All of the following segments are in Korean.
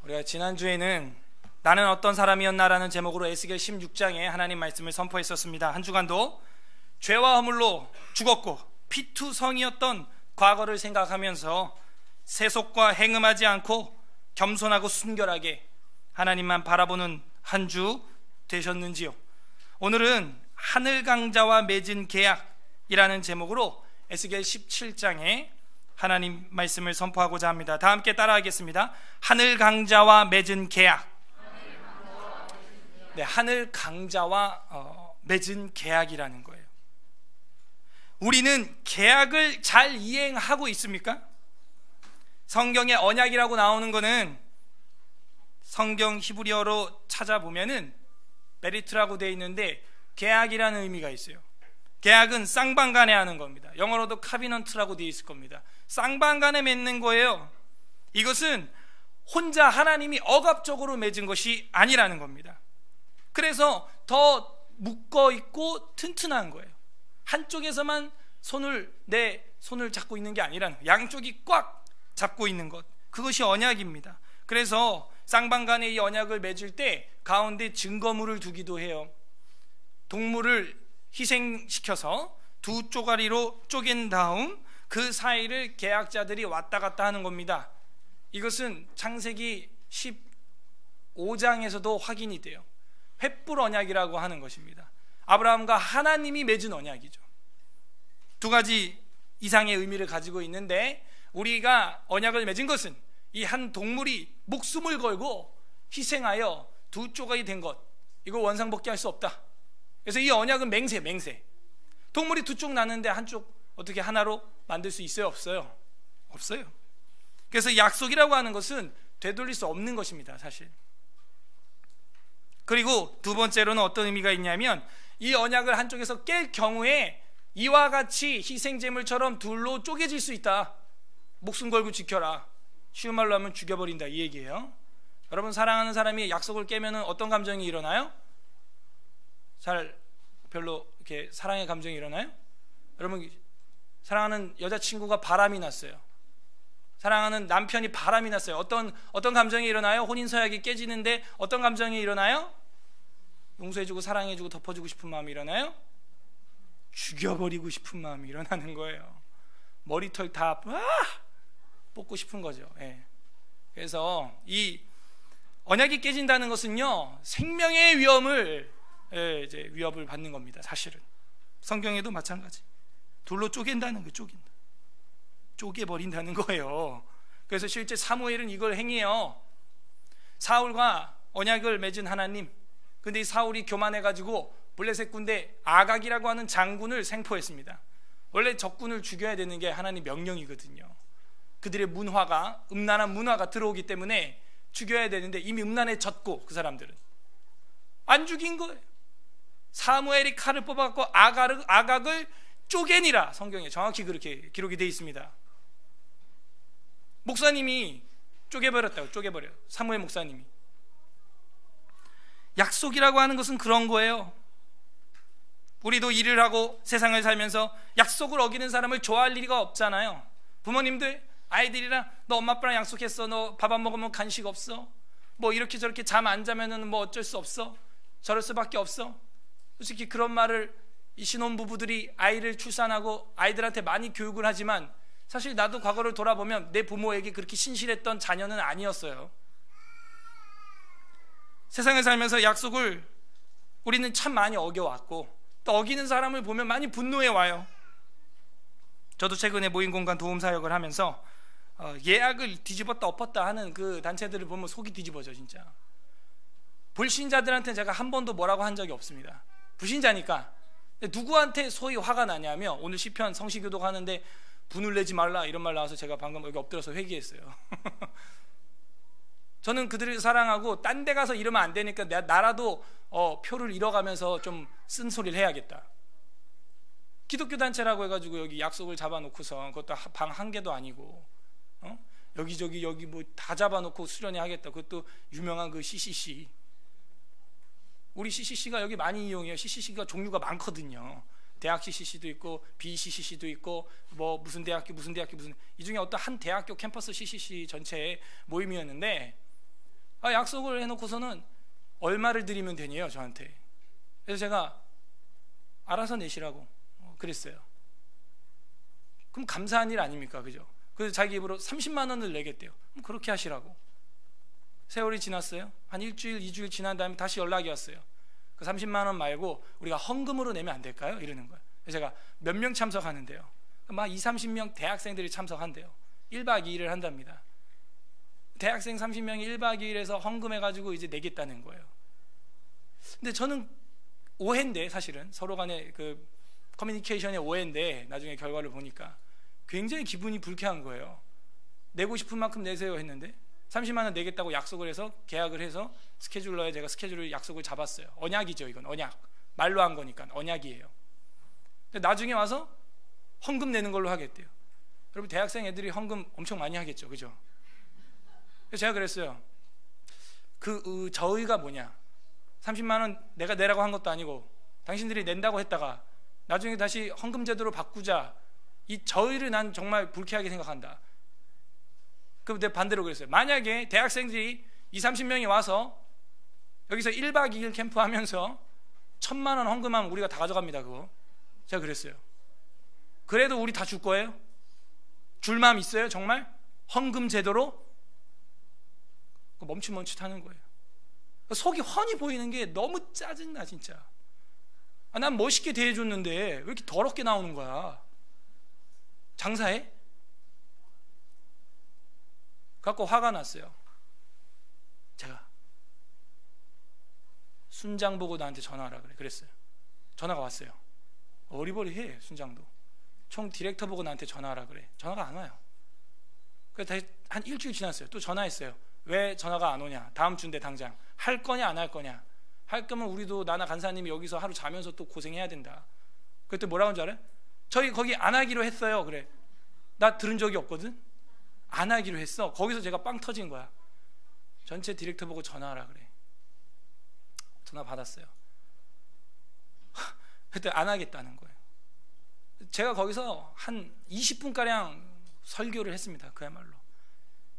우리가 지난주에는 나는 어떤 사람이었나라는 제목으로 에스겔 16장에 하나님 말씀을 선포했었습니다. 한 주간도 죄와 허물로 죽었고 피투성이었던 과거를 생각하면서 세속과 행음하지 않고 겸손하고 순결하게 하나님만 바라보는 한 주 되셨는지요? 오늘은 하늘 강자와 맺은 계약이라는 제목으로 에스겔 17장에 하나님 말씀을 선포하고자 합니다. 다 함께 따라하겠습니다. 하늘 강자와 맺은 계약. 네, 하늘 강자와 맺은 계약이라는 거예요. 우리는 계약을 잘 이행하고 있습니까? 성경에 언약이라고 나오는 거는 성경 히브리어로 찾아보면은 베리트라고 되어 있는데 계약이라는 의미가 있어요. 계약은 쌍방간에 하는 겁니다. 영어로도 카비넌트라고 되어 있을 겁니다. 쌍방간에 맺는 거예요. 이것은 혼자 하나님이 억압적으로 맺은 것이 아니라는 겁니다. 그래서 더 묶어 있고 튼튼한 거예요. 한쪽에서만 내 손을 잡고 있는 게 아니라는 거예요. 양쪽이 꽉 잡고 있는 것, 그것이 언약입니다. 그래서 쌍방간에 이 언약을 맺을 때 가운데 증거물을 두기도 해요. 동물을 희생시켜서 두 쪼가리로 쪼갠 다음 그 사이를 계약자들이 왔다 갔다 하는 겁니다. 이것은 창세기 15장에서도 확인이 돼요. 횃불 언약이라고 하는 것입니다. 아브라함과 하나님이 맺은 언약이죠. 두 가지 이상의 의미를 가지고 있는데, 우리가 언약을 맺은 것은 이 한 동물이 목숨을 걸고 희생하여 두 조각이 된 것, 이거 원상복귀할 수 없다. 그래서 이 언약은 맹세. 동물이 두 쪽 나는데 한쪽 어떻게 하나로 만들 수 있어요? 없어요. 그래서 약속이라고 하는 것은 되돌릴 수 없는 것입니다, 사실. 그리고 두 번째로는 어떤 의미가 있냐면, 이 언약을 한쪽에서 깰 경우에 이와 같이 희생제물처럼 둘로 쪼개질 수 있다. 목숨 걸고 지켜라. 쉬운 말로 하면 죽여버린다, 이 얘기예요. 여러분, 사랑하는 사람이 약속을 깨면 어떤 감정이 일어나요? 별로 이렇게 사랑의 감정이 일어나요? 여러분, 사랑하는 여자친구가 바람이 났어요. 사랑하는 남편이 바람이 났어요. 어떤 감정이 일어나요? 혼인서약이 깨지는데 어떤 감정이 일어나요? 용서해주고 사랑해주고 덮어주고 싶은 마음이 일어나요? 죽여버리고 싶은 마음이 일어나는 거예요. 머리털 다 뽑고 싶은 거죠. 예. 그래서 이 언약이 깨진다는 것은요, 생명의 위협을 받는 겁니다. 사실은 성경에도 마찬가지. 둘로 쪼갠다는 거, 쪼개버린다는 거예요. 그래서 실제 사무엘은 이걸 행해요. 사울과 언약을 맺은 하나님, 근데 이 사울이 교만해가지고 블레셋 군대 아각이라고 하는 장군을 생포했습니다. 원래 적군을 죽여야 되는 게 하나님 명령이거든요. 그들의 음란한 문화가 들어오기 때문에 죽여야 되는데 이미 음란해졌고, 그 사람들은 안 죽인 거예요. 사무엘이 칼을 뽑아갖고 아각을 쪼개니라. 성경에 정확히 그렇게 기록이 되어 있습니다. 목사님이 쪼개버렸다고. 사무엘 목사님이. 약속이라고 하는 것은 그런 거예요. 우리도 일을 하고 세상을 살면서 약속을 어기는 사람을 좋아할 리가 없잖아요. 부모님들, 아이들이랑 너 엄마 아빠랑 약속했어. 너 밥 안 먹으면 간식 없어. 뭐 이렇게 저렇게 잠 안 자면은 뭐 어쩔 수 없어. 저럴 수밖에 없어. 솔직히 그런 말을 이 신혼부부들이 아이를 출산하고 아이들한테 많이 교육을 하지만, 사실 나도 과거를 돌아보면 내 부모에게 그렇게 신실했던 자녀는 아니었어요. 세상을 살면서 약속을 우리는 참 많이 어겨왔고, 또 어기는 사람을 보면 많이 분노해 와요. 저도 최근에 모임공간 도움사역을 하면서 예약을 뒤집었다 엎었다 하는 그 단체들을 보면 속이 뒤집어져. 진짜 불신자들한테 제가 한 번도 뭐라고 한 적이 없습니다. 불신자니까. 누구한테 소위 화가 나냐면, 오늘 시편 성시교독 하는데 분을 내지 말라 이런 말 나와서 제가 방금 여기 엎드려서 회개했어요. 저는 그들을 사랑하고 딴 데 가서 이러면 안 되니까 나라도 표를 잃어가면서 좀 쓴소리를 해야겠다. 기독교 단체라고 해가지고 여기 약속을 잡아놓고서, 그것도 방 한 개도 아니고 여기저기 여기 뭐 다 잡아놓고 수련회 하겠다. 그것도 유명한 그 CCC. 우리 CCC가 여기 많이 이용해요. CCC가 종류가 많거든요. 대학 CCC도 있고 BCCC도 있고 뭐 무슨 대학교 무슨 이 중에 어떤 한 대학교 캠퍼스 CCC 전체의 모임이었는데, 약속을 해놓고서는 얼마를 드리면 되니요 저한테. 그래서 제가 알아서 내시라고 그랬어요. 그럼 감사한 일 아닙니까? 그죠? 그래서 자기 입으로 30만 원을 내겠대요. 그럼 그렇게 하시라고. 세월이 지났어요. 한 일주일, 2주일 지난 다음에 다시 연락이 왔어요. 그 30만 원 말고 우리가 헌금으로 내면 안 될까요? 이러는 거예요. 그래서 제가 몇 명 참석하는데요. 막 20, 30명 대학생들이 참석한대요. 1박 2일을 한답니다. 대학생 30명이 1박 2일에서 헌금해가지고 이제 내겠다는 거예요. 근데 저는 오해인데, 사실은 서로 간의 그 커뮤니케이션의 오해인데, 나중에 결과를 보니까 굉장히 기분이 불쾌한 거예요. 내고 싶은 만큼 내세요 했는데 30만 원 내겠다고 약속을 해서 계약을 해서 스케줄러에 제가 스케줄을 약속을 잡았어요. 언약이죠. 이건 언약. 말로 한 거니까 언약이에요. 근데 나중에 와서 헌금 내는 걸로 하겠대요. 여러분, 대학생 애들이 헌금 엄청 많이 하겠죠. 그죠? 그래서 제가 그랬어요. 저희가 뭐냐, 30만 원 내가 내라고 한 것도 아니고 당신들이 낸다고 했다가 나중에 다시 헌금 제도로 바꾸자, 이 저희를 난 정말 불쾌하게 생각한다. 그럼 내가 반대로 그랬어요. 만약에 대학생들이 20, 30명이 와서 여기서 1박 2일 캠프하면서 1,000만 원 헌금하면 우리가 다 가져갑니다. 그거 제가 그랬어요. 그래도 우리 다 줄 거예요? 줄 마음 있어요? 정말? 헌금 제도로? 멈칫멈칫하는 거예요. 속이 훤히 보이는 게 너무 짜증나 진짜. 난 멋있게 대해줬는데 왜 이렇게 더럽게 나오는 거야? 장사해? 갖고 화가 났어요. 제가 순장 보고 나한테 전화하라 그랬어요. 전화가 왔어요. 어리버리해. 순장도 총 디렉터 보고 나한테 전화하라 그래. 전화가 안 와요. 그래서 다시 한 일주일 지났어요. 또 전화했어요. 왜 전화가 안 오냐? 다음 주인데 당장 할 거냐 안 할 거냐? 할 거면 우리도, 나나 간사님이 여기서 하루 자면서 또 고생해야 된다. 그때 뭐라고 한 줄 알아요? 저희 거기 안 하기로 했어요. 그래. 나 들은 적이 없거든. 안 하기로 했어. 거기서 제가 빵 터진 거야. 전체 디렉터 보고 전화하라 그래. 전화 받았어요. 그때 안 하겠다는 거예요. 제가 거기서 한 20분가량 설교를 했습니다. 그야말로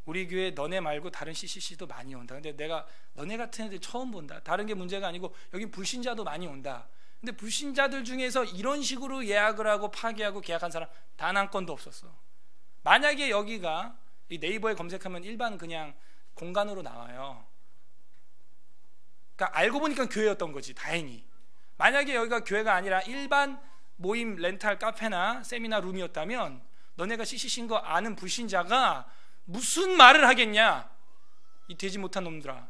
우리 교회 너네 말고 다른 CCC도 많이 온다. 근데 내가 너네 같은 애들 처음 본다. 다른 게 문제가 아니고 여기 불신자도 많이 온다. 근데 불신자들 중에서 이런 식으로 예약을 하고 파기하고 계약한 사람 단 한 건도 없었어. 만약에 여기가 이 네이버에 검색하면 일반 그냥 공간으로 나와요. 그러니까 알고 보니까 교회였던 거지. 다행히. 만약에 여기가 교회가 아니라 일반 모임 렌탈 카페나 세미나 룸이었다면 너네가 CCC인 거 아는 불신자가 무슨 말을 하겠냐, 이 되지 못한 놈들아.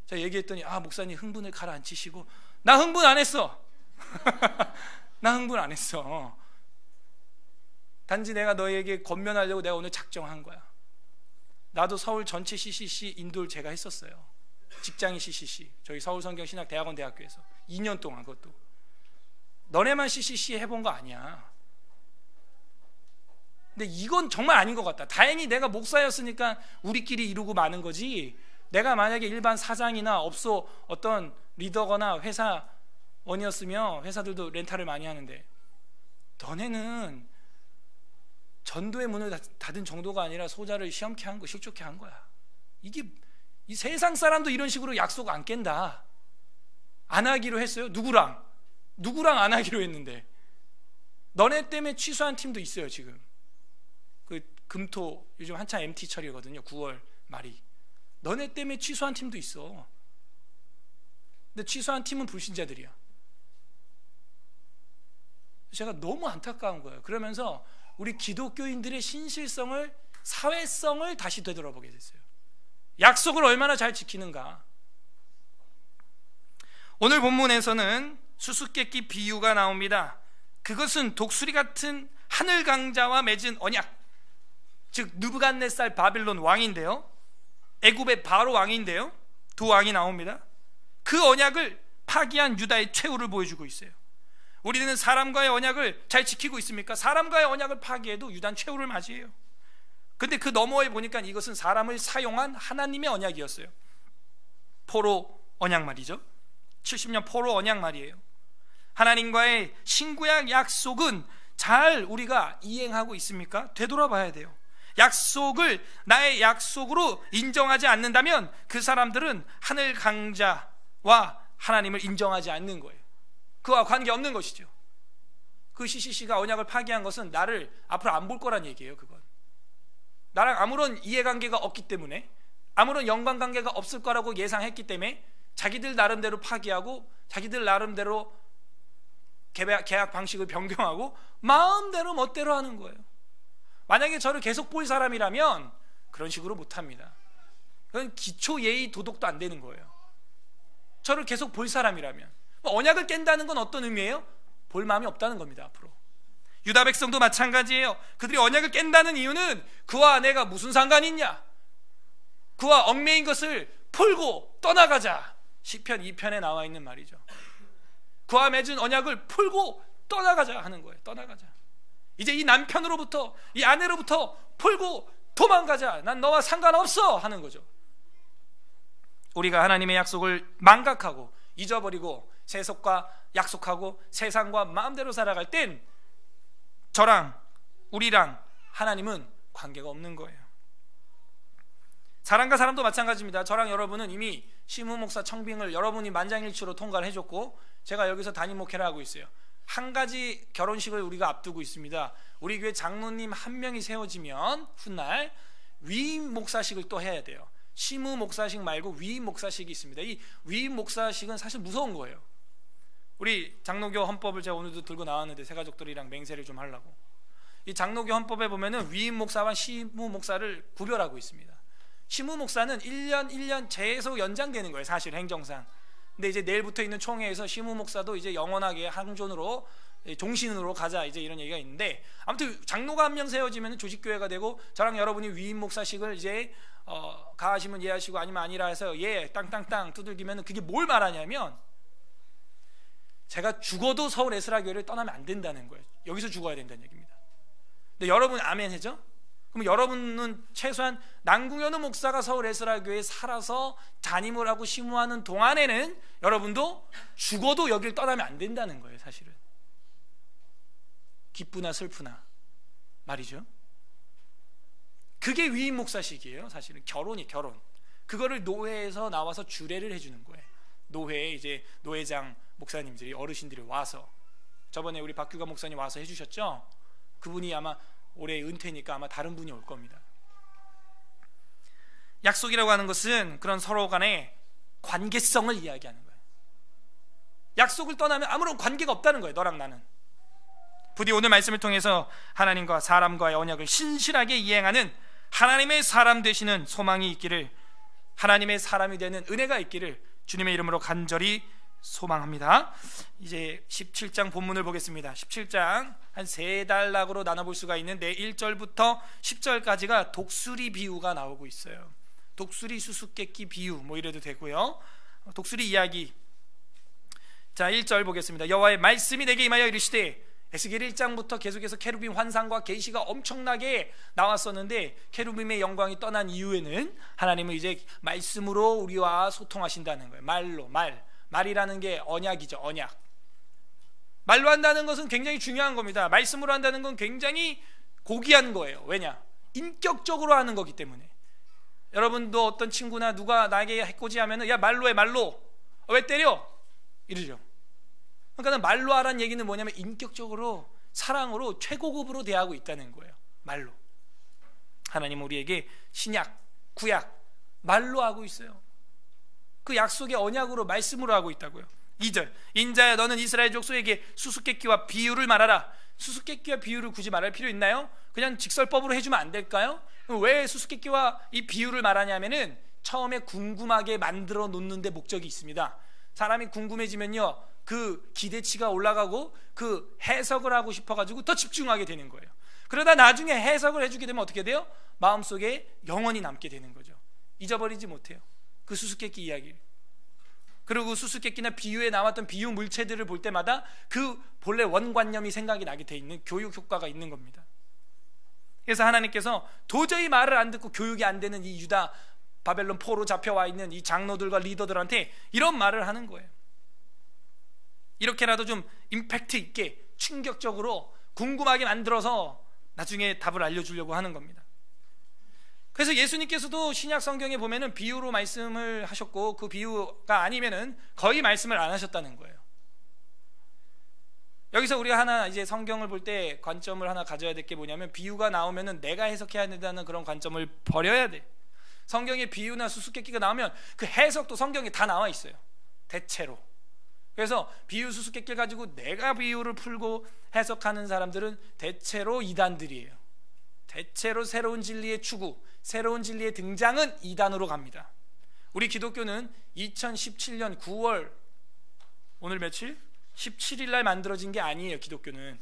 제가 얘기했더니 목사님 흥분을 가라앉히시고. 나 흥분 안 했어. 나 흥분 안 했어. 단지 내가 너에게 권면하려고 내가 오늘 작정한 거야. 나도 서울 전체 CCC 인도를 제가 했었어요. 직장인 CCC, 저희 서울성경신학대학원 대학교에서 2년 동안. 그것도 너네만 CCC 해본 거 아니야. 근데 이건 정말 아닌 것 같다. 다행히 내가 목사였으니까 우리끼리 이루고 마는 거지, 내가 만약에 일반 사장이나 업소 어떤 리더거나 회사원이었으면, 회사들도 렌탈을 많이 하는데, 너네는 전도의 문을 닫은 정도가 아니라 소자를 시험케 한 거, 실족케 한 거야. 이게 이 세상 사람도 이런 식으로 약속 안 깬다. 안 하기로 했어요. 누구랑 안 하기로 했는데. 너네 때문에 취소한 팀도 있어요. 지금 그 금토 요즘 한참 MT철이거든요. 9월 말이. 너네 때문에 취소한 팀도 있어. 근데 취소한 팀은 불신자들이야. 제가 너무 안타까운 거예요. 그러면서 우리 기독교인들의 신실성을, 사회성을 다시 되돌아보게 됐어요. 약속을 얼마나 잘 지키는가. 오늘 본문에서는 수수께끼 비유가 나옵니다. 그것은 독수리 같은 하늘 강자와 맺은 언약, 즉 느부갓네살 바빌론 왕인데요, 애굽의 바로 왕인데요, 두 왕이 나옵니다. 그 언약을 파기한 유다의 최후를 보여주고 있어요. 우리는 사람과의 언약을 잘 지키고 있습니까? 사람과의 언약을 파기해도 유다는 최후를 맞이해요. 근데 그 너머에 보니까 이것은 사람을 사용한 하나님의 언약이었어요. 포로 언약 말이죠. 70년 포로 언약 말이에요. 하나님과의 신구약 약속은 잘 우리가 이행하고 있습니까? 되돌아봐야 돼요. 나의 약속으로 인정하지 않는다면 그 사람들은 하늘 강자와 하나님을 인정하지 않는 거예요. 그와 관계없는 것이죠. 그 CCC가 언약을 파기한 것은 나를 앞으로 안 볼 거란 얘기예요. 그건 나랑 아무런 이해관계가 없기 때문에, 아무런 연관관계가 없을 거라고 예상했기 때문에 자기들 나름대로 파기하고 자기들 나름대로 계약 방식을 변경하고 마음대로 멋대로 하는 거예요. 만약에 저를 계속 볼 사람이라면 그런 식으로 못합니다. 그건 기초 예의 도덕도 안 되는 거예요. 저를 계속 볼 사람이라면. 언약을 깬다는 건 어떤 의미예요? 볼 마음이 없다는 겁니다. 앞으로 유다 백성도 마찬가지예요. 그들이 언약을 깬다는 이유는 그와 내가 무슨 상관이 있냐, 그와 얽매인 것을 풀고 떠나가자. 시편 2편에 나와 있는 말이죠. 그와 맺은 언약을 풀고 떠나가자 하는 거예요. 떠나가자. 이제 이 남편으로부터, 이 아내로부터 풀고 도망가자. 난 너와 상관없어 하는 거죠. 우리가 하나님의 약속을 망각하고 잊어버리고 세속과 약속하고 세상과 마음대로 살아갈 땐 저랑 우리랑 하나님은 관계가 없는 거예요. 사람과 사람도 마찬가지입니다. 저랑 여러분은 이미 심우 목사 청빙을 여러분이 만장일치로 통과를 해줬고, 제가 여기서 담임 목회를 하고 있어요. 한 가지 결혼식을 우리가 앞두고 있습니다. 우리 교회 장로님 한 명이 세워지면 훗날 위임 목사식을 또 해야 돼요. 심우 목사식 말고 위임 목사식이 있습니다. 이 위임 목사식은 사실 무서운 거예요. 우리 장로교 헌법을 제가 오늘도 들고 나왔는데 새가족들이랑 맹세를 좀 하려고. 이 장로교 헌법에 보면은 위임 목사와 심우 목사를 구별하고 있습니다. 심우 목사는 1년 계속 연장되는 거예요. 사실 행정상. 근데 이제 내일부터 있는 총회에서 심우 목사도 이제 영원하게 항존으로, 종신으로 가자, 이제 이런 얘기가 있는데, 아무튼 장로가 한 명 세워지면 조직교회가 되고, 저랑 여러분이 위임 목사식을 이제 가하시면 예하시고 아니면 아니라 해서 예 땅땅땅 두들기면 그게 뭘 말하냐면, 제가 죽어도 서울 에스라교회를 떠나면 안 된다는 거예요. 여기서 죽어야 된다는 얘기입니다. 근데 여러분 아멘 해죠? 그럼 여러분은 최소한 남궁현우 목사가 서울 에스라교회에 살아서 담임을 하고 심우하는 동안에는 여러분도 죽어도 여길 떠나면 안 된다는 거예요. 사실은 기쁘나 슬프나 말이죠. 그게 위임 목사식이에요. 사실은 결혼. 그거를 노회에서 나와서 주례를 해주는 거예요. 노회에 이제 노회장 목사님들이, 어르신들이 와서, 저번에 우리 박규가 목사님 와서 해주셨죠. 그분이 아마 올해 은퇴니까 아마 다른 분이 올 겁니다. 약속이라고 하는 것은 그런 서로 간의 관계성을 이야기하는 거예요. 약속을 떠나면 아무런 관계가 없다는 거예요. 너랑 나는. 부디 오늘 말씀을 통해서 하나님과 사람과의 언약을 신실하게 이행하는 하나님의 사람 되시는 소망이 있기를, 하나님의 사람이 되는 은혜가 있기를 주님의 이름으로 간절히 소망합니다. 이제 17장 본문을 보겠습니다. 17장 한 3단락으로 나눠볼 수가 있는데 1절부터 10절까지가 독수리 비유가 나오고 있어요. 독수리 수수께끼 비유 뭐 이래도 되고요. 독수리 이야기. 자, 1절 보겠습니다. 여호와의 말씀이 내게 임하여 이르시되, 에스겔 1장부터 계속해서 케루빔 환상과 계시가 엄청나게 나왔었는데, 케루빔의 영광이 떠난 이후에는 하나님은 이제 말씀으로 우리와 소통하신다는 거예요. 말이라는 게 언약이죠. 언약. 말로 한다는 것은 굉장히 중요한 겁니다. 말씀으로 한다는 건 굉장히 고귀한 거예요. 왜냐? 인격적으로 하는 거기 때문에. 여러분도 어떤 친구나 누가 나에게 해코지하면 야 말로 해, 말로. 왜 때려? 이러죠. 그러니까 말로 하라는 얘기는 뭐냐면 인격적으로, 사랑으로, 최고급으로 대하고 있다는 거예요. 말로. 하나님은 우리에게 신약, 구약 말로 하고 있어요. 그 약속의 언약으로, 말씀으로 하고 있다고요. 2절, 인자야 너는 이스라엘 족속에게 수수께끼와 비유를 말하라. 수수께끼와 비유를 굳이 말할 필요 있나요? 그냥 직설법으로 해주면 안 될까요? 왜 수수께끼와 이 비유를 말하냐면은 처음에 궁금하게 만들어 놓는데 목적이 있습니다. 사람이 궁금해지면요, 그 기대치가 올라가고 그 해석을 하고 싶어가지고 더 집중하게 되는 거예요. 그러다 나중에 해석을 해주게 되면 어떻게 돼요? 마음속에 영원히 남게 되는 거죠. 잊어버리지 못해요, 그 수수께끼 이야기. 그리고 수수께끼나 비유에 나왔던 비유 물체들을 볼 때마다 그 본래 원관념이 생각이 나게 돼 있는 교육 효과가 있는 겁니다. 그래서 하나님께서 도저히 말을 안 듣고 교육이 안 되는 이 유다 바벨론 포로 잡혀와 있는 이 장로들과 리더들한테 이런 말을 하는 거예요. 이렇게라도 좀 임팩트 있게 충격적으로 궁금하게 만들어서 나중에 답을 알려주려고 하는 겁니다. 그래서 예수님께서도 신약 성경에 보면은 비유로 말씀을 하셨고, 그 비유가 아니면은 거의 말씀을 안 하셨다는 거예요. 여기서 우리가 하나 이제 성경을 볼 때 관점을 하나 가져야 될 게 뭐냐면, 비유가 나오면은 내가 해석해야 된다는 그런 관점을 버려야 돼. 성경에 비유나 수수께끼가 나오면 그 해석도 성경에 다 나와 있어요, 대체로. 그래서 비유 수수께끼를 가지고 내가 비유를 풀고 해석하는 사람들은 대체로 이단들이에요. 대체로 새로운 진리의 추구, 새로운 진리의 등장은 이단으로 갑니다. 우리 기독교는 2017년 9월 오늘 며칠? 17일 날 만들어진 게 아니에요. 기독교는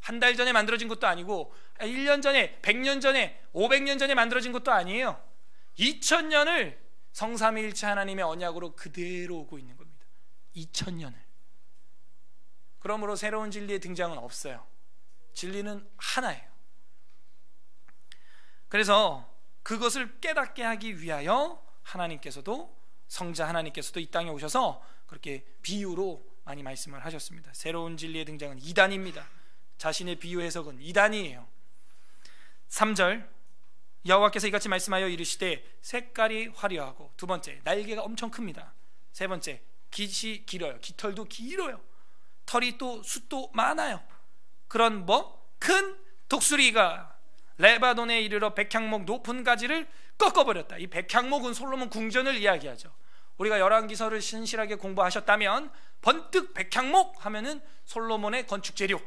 한 달 전에 만들어진 것도 아니고 1년 전에, 100년 전에, 500년 전에 만들어진 것도 아니에요. 2000년을 성삼위일체 하나님의 언약으로 그대로 오고 있는 겁니다. 2000년을. 그러므로 새로운 진리의 등장은 없어요. 진리는 하나예요. 그래서 그것을 깨닫게 하기 위하여 하나님께서도, 성자 하나님께서도 이 땅에 오셔서 그렇게 비유로 많이 말씀을 하셨습니다. 새로운 진리의 등장은 이단입니다. 자신의 비유 해석은 이단이에요. 3절, 여호와께서 이같이 말씀하여 이르시되 색깔이 화려하고, 두 번째 날개가 엄청 큽니다. 세 번째 깃이 길어요. 깃털도 길어요. 털이 또 숱도 많아요. 그런 큰 독수리가 레바논에 이르러 백향목 높은 가지를 꺾어버렸다. 이 백향목은 솔로몬 궁전을 이야기하죠. 우리가 열왕기서를 신실하게 공부하셨다면 번뜩 백향목 하면은 솔로몬의 건축 재료,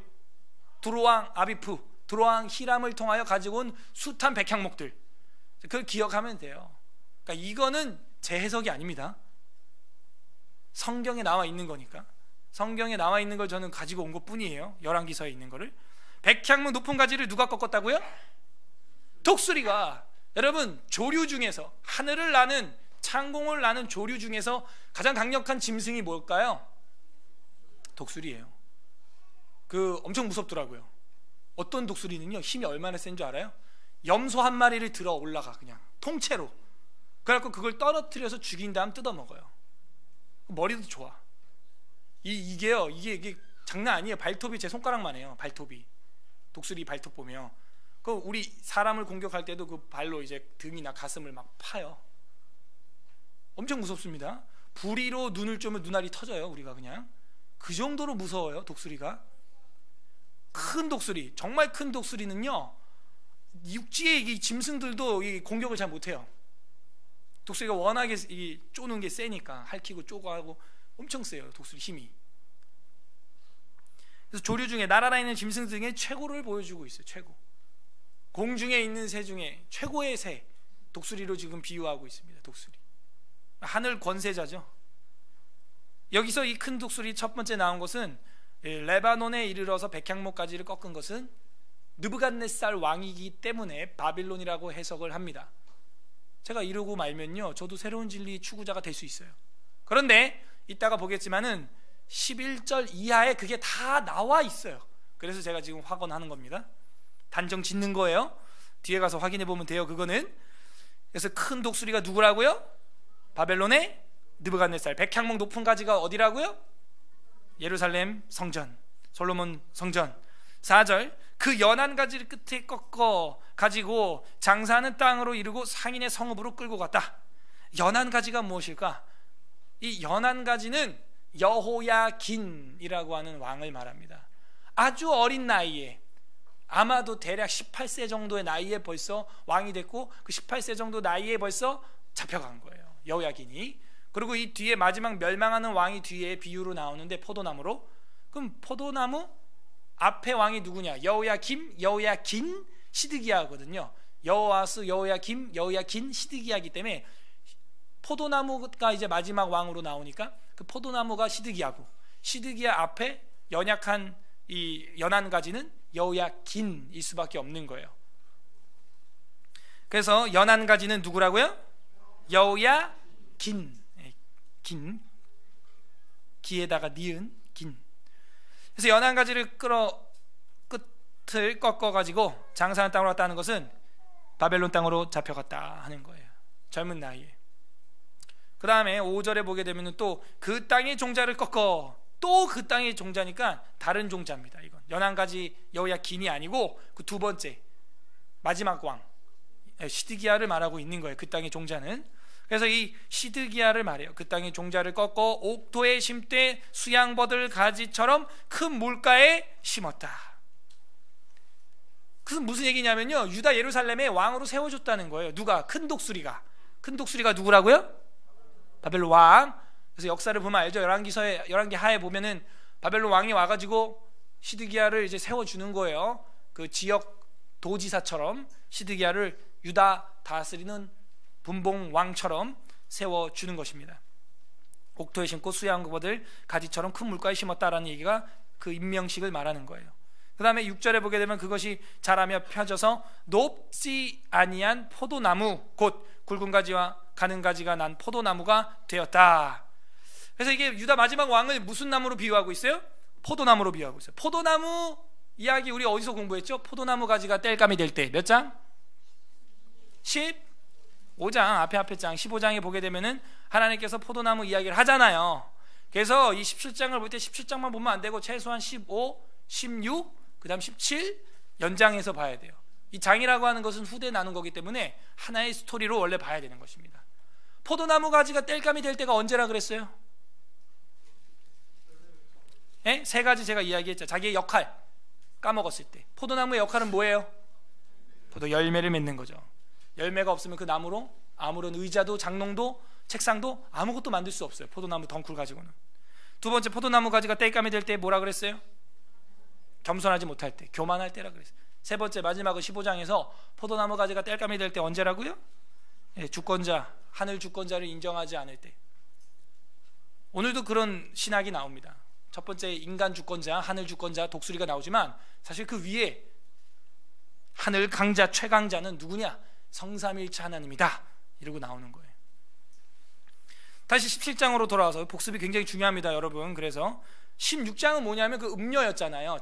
두로왕 아비프, 두로왕 히람을 통하여 가지고 온 숱한 백향목들, 그걸 기억하면 돼요. 그러니까 이거는 제 해석이 아닙니다. 성경에 나와 있는 거니까. 성경에 나와 있는 걸 저는 가지고 온 것뿐이에요. 열왕기서에 있는 거를. 백향목 높은 가지를 누가 꺾었다고요? 독수리가. 여러분, 조류 중에서, 하늘을 나는, 창공을 나는 조류 중에서 가장 강력한 짐승이 뭘까요? 독수리예요. 엄청 무섭더라고요. 어떤 독수리는요, 힘이 얼마나 센 줄 알아요? 염소 한 마리를 들어 올라가, 그냥 통째로. 그래갖고 그걸 떨어뜨려서 죽인 다음 뜯어 먹어요. 머리도 좋아. 이게 장난 아니에요. 발톱이 제 손가락만 해요. 발톱이. 독수리 발톱 보면 우리 사람을 공격할 때도 그 발로 이제 등이나 가슴을 막 파요. 엄청 무섭습니다. 부리로 눈을 쪼면 눈알이 터져요. 우리가 그냥 그 정도로 무서워요, 독수리가. 큰 독수리, 정말 큰 독수리는요, 육지의 이 짐승들도 이 공격을 잘 못해요. 독수리가 워낙에 쪼는 게 세니까, 핥히고 쪼고 하고 엄청 세요, 독수리 힘이. 그래서 조류 중에, 날아다니는 있는 짐승 중에 최고를 보여주고 있어요. 최고. 공중에 있는 새 중에 최고의 새, 독수리로 지금 비유하고 있습니다. 독수리, 하늘 권세자죠. 여기서 이 큰 독수리 첫 번째 나온 것은, 레바논에 이르러서 백향목 가지를 꺾은 것은 느부갓네살 왕이기 때문에 바빌론이라고 해석을 합니다. 제가 이러고 말면요, 저도 새로운 진리 추구자가 될 수 있어요. 그런데 이따가 보겠지만은 11절 이하에 그게 다 나와 있어요. 그래서 제가 지금 확언하는 겁니다. 단정 짓는 거예요. 뒤에 가서 확인해 보면 돼요. 그거는. 그래서 큰 독수리가 누구라고요? 바벨론의 느부갓네살. 백향목 높은 가지가 어디라고요? 예루살렘 성전, 솔로몬 성전. 4절, 그 연한 가지를 끝에 꺾어 가지고 장사하는 땅으로 이르고 상인의 성읍으로 끌고 갔다. 연한 가지가 무엇일까? 이 연한 가지는 여호야긴이라고 하는 왕을 말합니다. 아주 어린 나이에, 아마도 대략 18세 정도의 나이에 벌써 왕이 됐고, 그 18세 정도 나이에 벌써 잡혀간 거예요, 여호야긴이. 그리고 이 뒤에 마지막 멸망하는 왕이 뒤에 비유로 나오는데, 포도나무로. 그럼 포도나무 앞에 왕이 누구냐? 여호야김, 여호야긴, 시드기야거든요. 여호아스, 여호야김, 여호야긴, 시드기야이기 때문에 포도나무가 이제 마지막 왕으로 나오니까 그 포도나무가 시드기야고, 시드기야 앞에 연약한 이 연한 가지는 여호야긴일 수밖에 없는 거예요. 그래서 연한 가지는 누구라고요? 여호야긴, 긴, 기에다가 니은 긴. 그래서 연한 가지를 끝을 꺾어 가지고 장사하는 땅으로 갔다는 것은 바벨론 땅으로 잡혀갔다 하는 거예요, 젊은 나이에. 그 다음에 5절에 보게 되면 또 그 땅의 종자를 꺾어, 또 그 땅의 종자니까 다른 종자입니다. 이건 연한 가지 여호야긴이 아니고 그 두 번째 마지막 왕 시드기야를 말하고 있는 거예요. 그 땅의 종자는. 그래서 이 시드기야를 말해요. 그 땅의 종자를 꺾어 옥토에 심되 수양버들 가지처럼 큰 물가에 심었다. 그것은 무슨 얘기냐면요, 유다 예루살렘에 왕으로 세워줬다는 거예요. 누가? 큰 독수리가. 큰 독수리가 누구라고요? 바벨론 왕. 그래서 역사를 보면 알죠. 열왕기 하에 보면은 바벨론 왕이 와가지고 시드기야를 이제 세워주는 거예요. 그 지역 도지사처럼 시드기야를 유다 다스리는 분봉 왕처럼 세워주는 것입니다. 옥토에 심고 수양버들 가지처럼 큰 물가에 심었다라는 얘기가 그 임명식을 말하는 거예요. 그 다음에 6절에 보게 되면 그것이 자라며 펴져서 높지 아니한 포도나무 곧 굵은 가지와 가는 가지가 난 포도나무가 되었다. 그래서 이게 유다 마지막 왕을 무슨 나무로 비유하고 있어요? 포도나무로 비유하고 있어요. 포도나무 이야기 우리 어디서 공부했죠? 포도나무 가지가 땔감이 될 때 몇 장? 15장 앞에 장 15장에 보게 되면은 하나님께서 포도나무 이야기를 하잖아요. 그래서 이 17장을 볼 때 17장만 보면 안 되고 최소한 15, 16, 그 다음 17 연장해서 봐야 돼요. 이 장이라고 하는 것은 후대에 나눈 거기 때문에 하나의 스토리로 원래 봐야 되는 것입니다. 포도나무 가지가 땔감이 될 때가 언제라 그랬어요? 예? 세 가지 제가 이야기했죠. 자기의 역할 까먹었을 때. 포도나무의 역할은 뭐예요? 포도 열매를 맺는 거죠. 열매가 없으면 그 나무로 아무런 의자도 장롱도 책상도 아무것도 만들 수 없어요. 포도나무 덩쿨 가지고는. 두 번째, 포도나무 가지가 땔감이 될 때 뭐라 그랬어요? 겸손하지 못할 때, 교만할 때라 그랬어요. 세 번째, 마지막은 15장에서 포도나무 가지가 땔감이 될 때 언제라고요? 예, 주권자, 하늘 주권자를 인정하지 않을 때. 오늘도 그런 신학이 나옵니다. 첫 번째 인간 주권자, 하늘 주권자, 독수리가 나오지만 사실 그 위에 하늘 강자, 최강자는 누구냐? 성삼일체 하나님이다 이러고 나오는 거예요. 다시 17장으로 돌아와서 복습이 굉장히 중요합니다, 여러분. 그래서 16장은 뭐냐면 그 음녀였잖아요.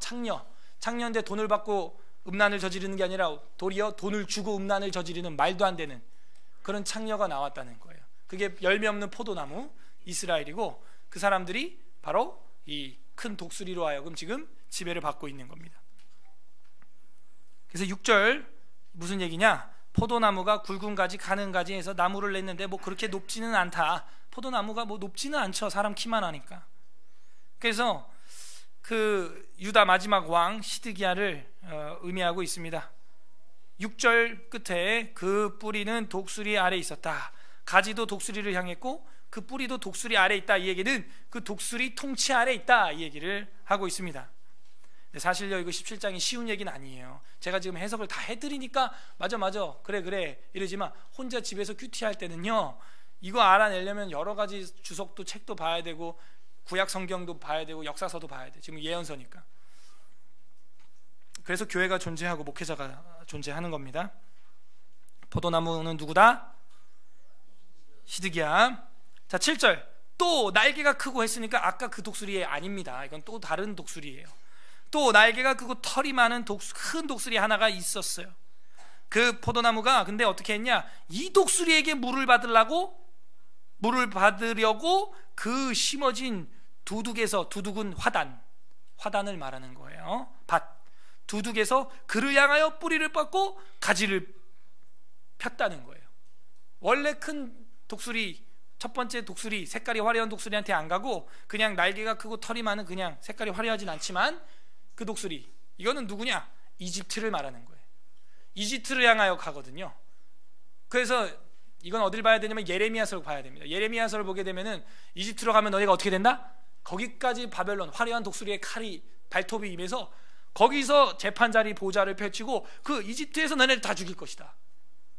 창녀인데 돈을 받고 음란을 저지르는 게 아니라 도리어 돈을 주고 음란을 저지르는 말도 안 되는 그런 창녀가 나왔다는 거예요. 그게 열매 없는 포도나무 이스라엘이고 그 사람들이 바로 이 큰 독수리로 하여금 지금 지배를 받고 있는 겁니다. 그래서 6절 무슨 얘기냐? 포도나무가 굵은 가지 가는 가지에서 나무를 냈는데 뭐 그렇게 높지는 않다. 포도나무가 뭐 높지는 않죠. 사람 키만 하니까. 그래서 그 유다 마지막 왕 시드기야를 의미하고 있습니다. 6절 끝에 그 뿌리는 독수리 아래 있었다. 가지도 독수리를 향했고 그 뿌리도 독수리 아래 있다. 이 얘기는 그 독수리 통치 아래 있다. 이 얘기를 하고 있습니다. 근데 사실요, 이거 17장이 쉬운 얘기는 아니에요. 제가 지금 해석을 다 해드리니까 맞아 그래 이러지만 혼자 집에서 큐티할 때는요, 이거 알아내려면 여러 가지 주석도 책도 봐야 되고 구약 성경도 봐야 되고 역사서도 봐야 돼. 지금 예언서니까. 그래서 교회가 존재하고 목회자가 존재하는 겁니다. 포도나무는 누구다? 시드기야. 자, 7절. 또 날개가 크고 했으니까 아까 그 독수리 아닙니다. 이건 또 다른 독수리예요. 또 날개가 크고 털이 많은 큰 독수리 하나가 있었어요. 그 포도나무가 근데 어떻게 했냐? 이 독수리에게 물을 받으려고 그 심어진 두둑은 화단을 말하는 거예요. 밭. 두둑에서 그를 향하여 뿌리를 뻗고 가지를 폈다는 거예요. 원래 큰 독수리, 첫 번째 독수리, 색깔이 화려한 독수리한테 안 가고 그냥 날개가 크고 털이 많은 그냥 색깔이 화려하진 않지만 그 독수리, 이거는 누구냐? 이집트를 말하는 거예요. 이집트를 향하여 가거든요. 그래서 이건 어딜 봐야 되냐면 예레미야서를 봐야 됩니다. 예레미야서를 보게 되면은 이집트로 가면 너희가 어떻게 된다? 거기까지 바벨론 화려한 독수리의 칼이 발톱이 임해서 거기서 재판자리 보좌를 펼치고 그 이집트에서 너네를 다 죽일 것이다.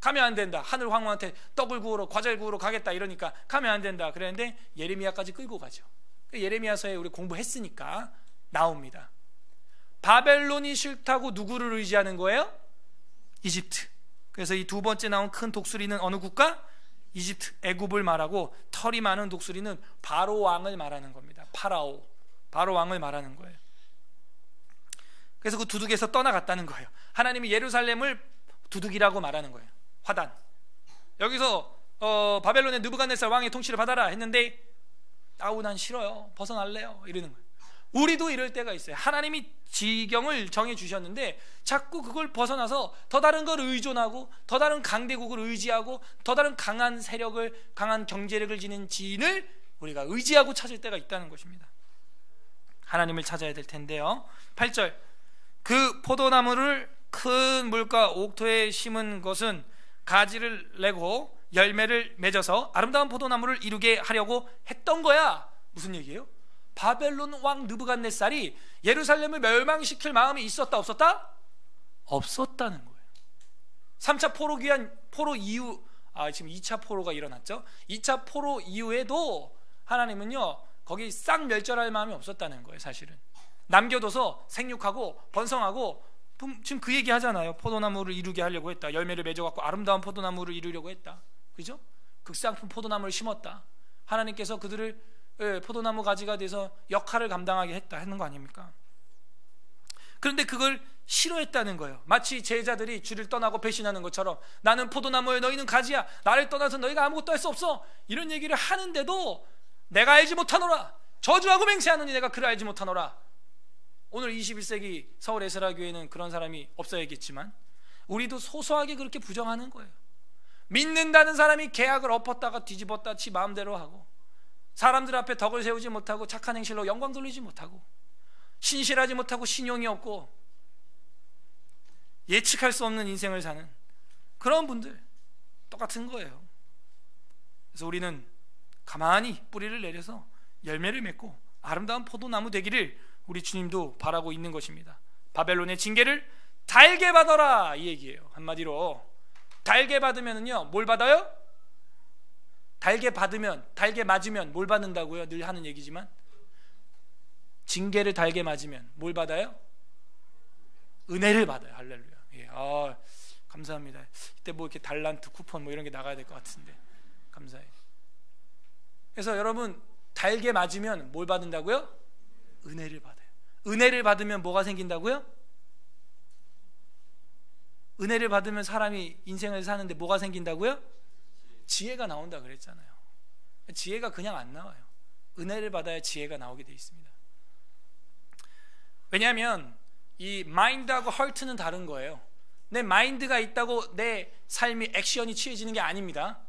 가면 안 된다. 하늘 황후한테 떡을 구우러 과자를 구우러 가겠다 이러니까 가면 안 된다. 그랬는데 예레미야까지 끌고 가죠. 예레미야서에 우리 공부했으니까 나옵니다. 바벨론이 싫다고 누구를 의지하는 거예요? 이집트. 그래서 이 두 번째 나온 큰 독수리는 어느 국가? 이집트, 애굽을 말하고 털이 많은 독수리는 바로 왕을 말하는 겁니다. 파라오, 바로 왕을 말하는 거예요. 그래서 그 두둑에서 떠나갔다는 거예요. 하나님이 예루살렘을 두둑이라고 말하는 거예요. 화단. 여기서 바벨론의 느부갓네살 왕의 통치를 받아라 했는데 아우 난 싫어요. 벗어날래요. 이러는 거예요. 우리도 이럴 때가 있어요. 하나님이 지경을 정해 주셨는데 자꾸 그걸 벗어나서 더 다른 걸 의존하고 더 다른 강대국을 의지하고 더 다른 강한 세력을, 강한 경제력을 지닌 지인을 우리가 의지하고 찾을 때가 있다는 것입니다. 하나님을 찾아야 될 텐데요. 8절, 그 포도나무를 큰 물가 옥토에 심은 것은 가지를 내고 열매를 맺어서 아름다운 포도나무를 이루게 하려고 했던 거야. 무슨 얘기예요? 바벨론 왕 느부갓네살이 예루살렘을 멸망시킬 마음이 있었다 없었다? 없었다는 거예요. 3차 포로 이후, 지금 2차 포로가 일어났죠. 2차 포로 이후에도 하나님은요 거기 싹 멸절할 마음이 없었다는 거예요. 사실은 남겨둬서 생육하고 번성하고, 지금 그 얘기 하잖아요. 포도나무를 이루게 하려고 했다. 열매를 맺어갖고 아름다운 포도나무를 이루려고 했다. 그죠? 극상품 포도나무를 심었다. 하나님께서 그들을 포도나무 가지가 돼서 역할을 감당하게 했다 하는 거 아닙니까? 그런데 그걸 싫어했다는 거예요. 마치 제자들이 주를 떠나고 배신하는 것처럼, 나는 포도나무에 너희는 가지야, 나를 떠나서 너희가 아무것도 할 수 없어, 이런 얘기를 하는데도 내가 알지 못하노라, 저주하고 맹세하느니 내가 그를 알지 못하노라. 오늘 21세기 서울 에스라 교회는 그런 사람이 없어야겠지만 우리도 소소하게 그렇게 부정하는 거예요. 믿는다는 사람이 계약을 엎었다가 뒤집었다 지 마음대로 하고, 사람들 앞에 덕을 세우지 못하고 착한 행실로 영광 돌리지 못하고 신실하지 못하고 신용이 없고 예측할 수 없는 인생을 사는 그런 분들 똑같은 거예요. 그래서 우리는 가만히 뿌리를 내려서 열매를 맺고 아름다운 포도나무 되기를 우리 주님도 바라고 있는 것입니다. 바벨론의 징계를 달게 받아라, 이 얘기예요. 한마디로 달게 받으면은요 뭘 받아요? 달게 맞으면 뭘 받는다고요? 늘 하는 얘기지만 징계를 달게 맞으면 뭘 받아요? 은혜를 받아요. 할렐루야. 예, 감사합니다. 이때 뭐 이렇게 달란트 쿠폰 뭐 이런 게 나가야 될 것 같은데 감사해요. 그래서 여러분 달게 맞으면 뭘 받는다고요? 은혜를 받아요. 은혜를 받으면 뭐가 생긴다고요? 은혜를 받으면 사람이 인생을 사는데 뭐가 생긴다고요? 지혜가 나온다 그랬잖아요. 지혜가 그냥 안 나와요. 은혜를 받아야 지혜가 나오게 돼 있습니다. 왜냐하면 이 마인드하고 헐트는 다른 거예요. 내 마인드가 있다고 내 삶이 액션이 취해지는 게 아닙니다.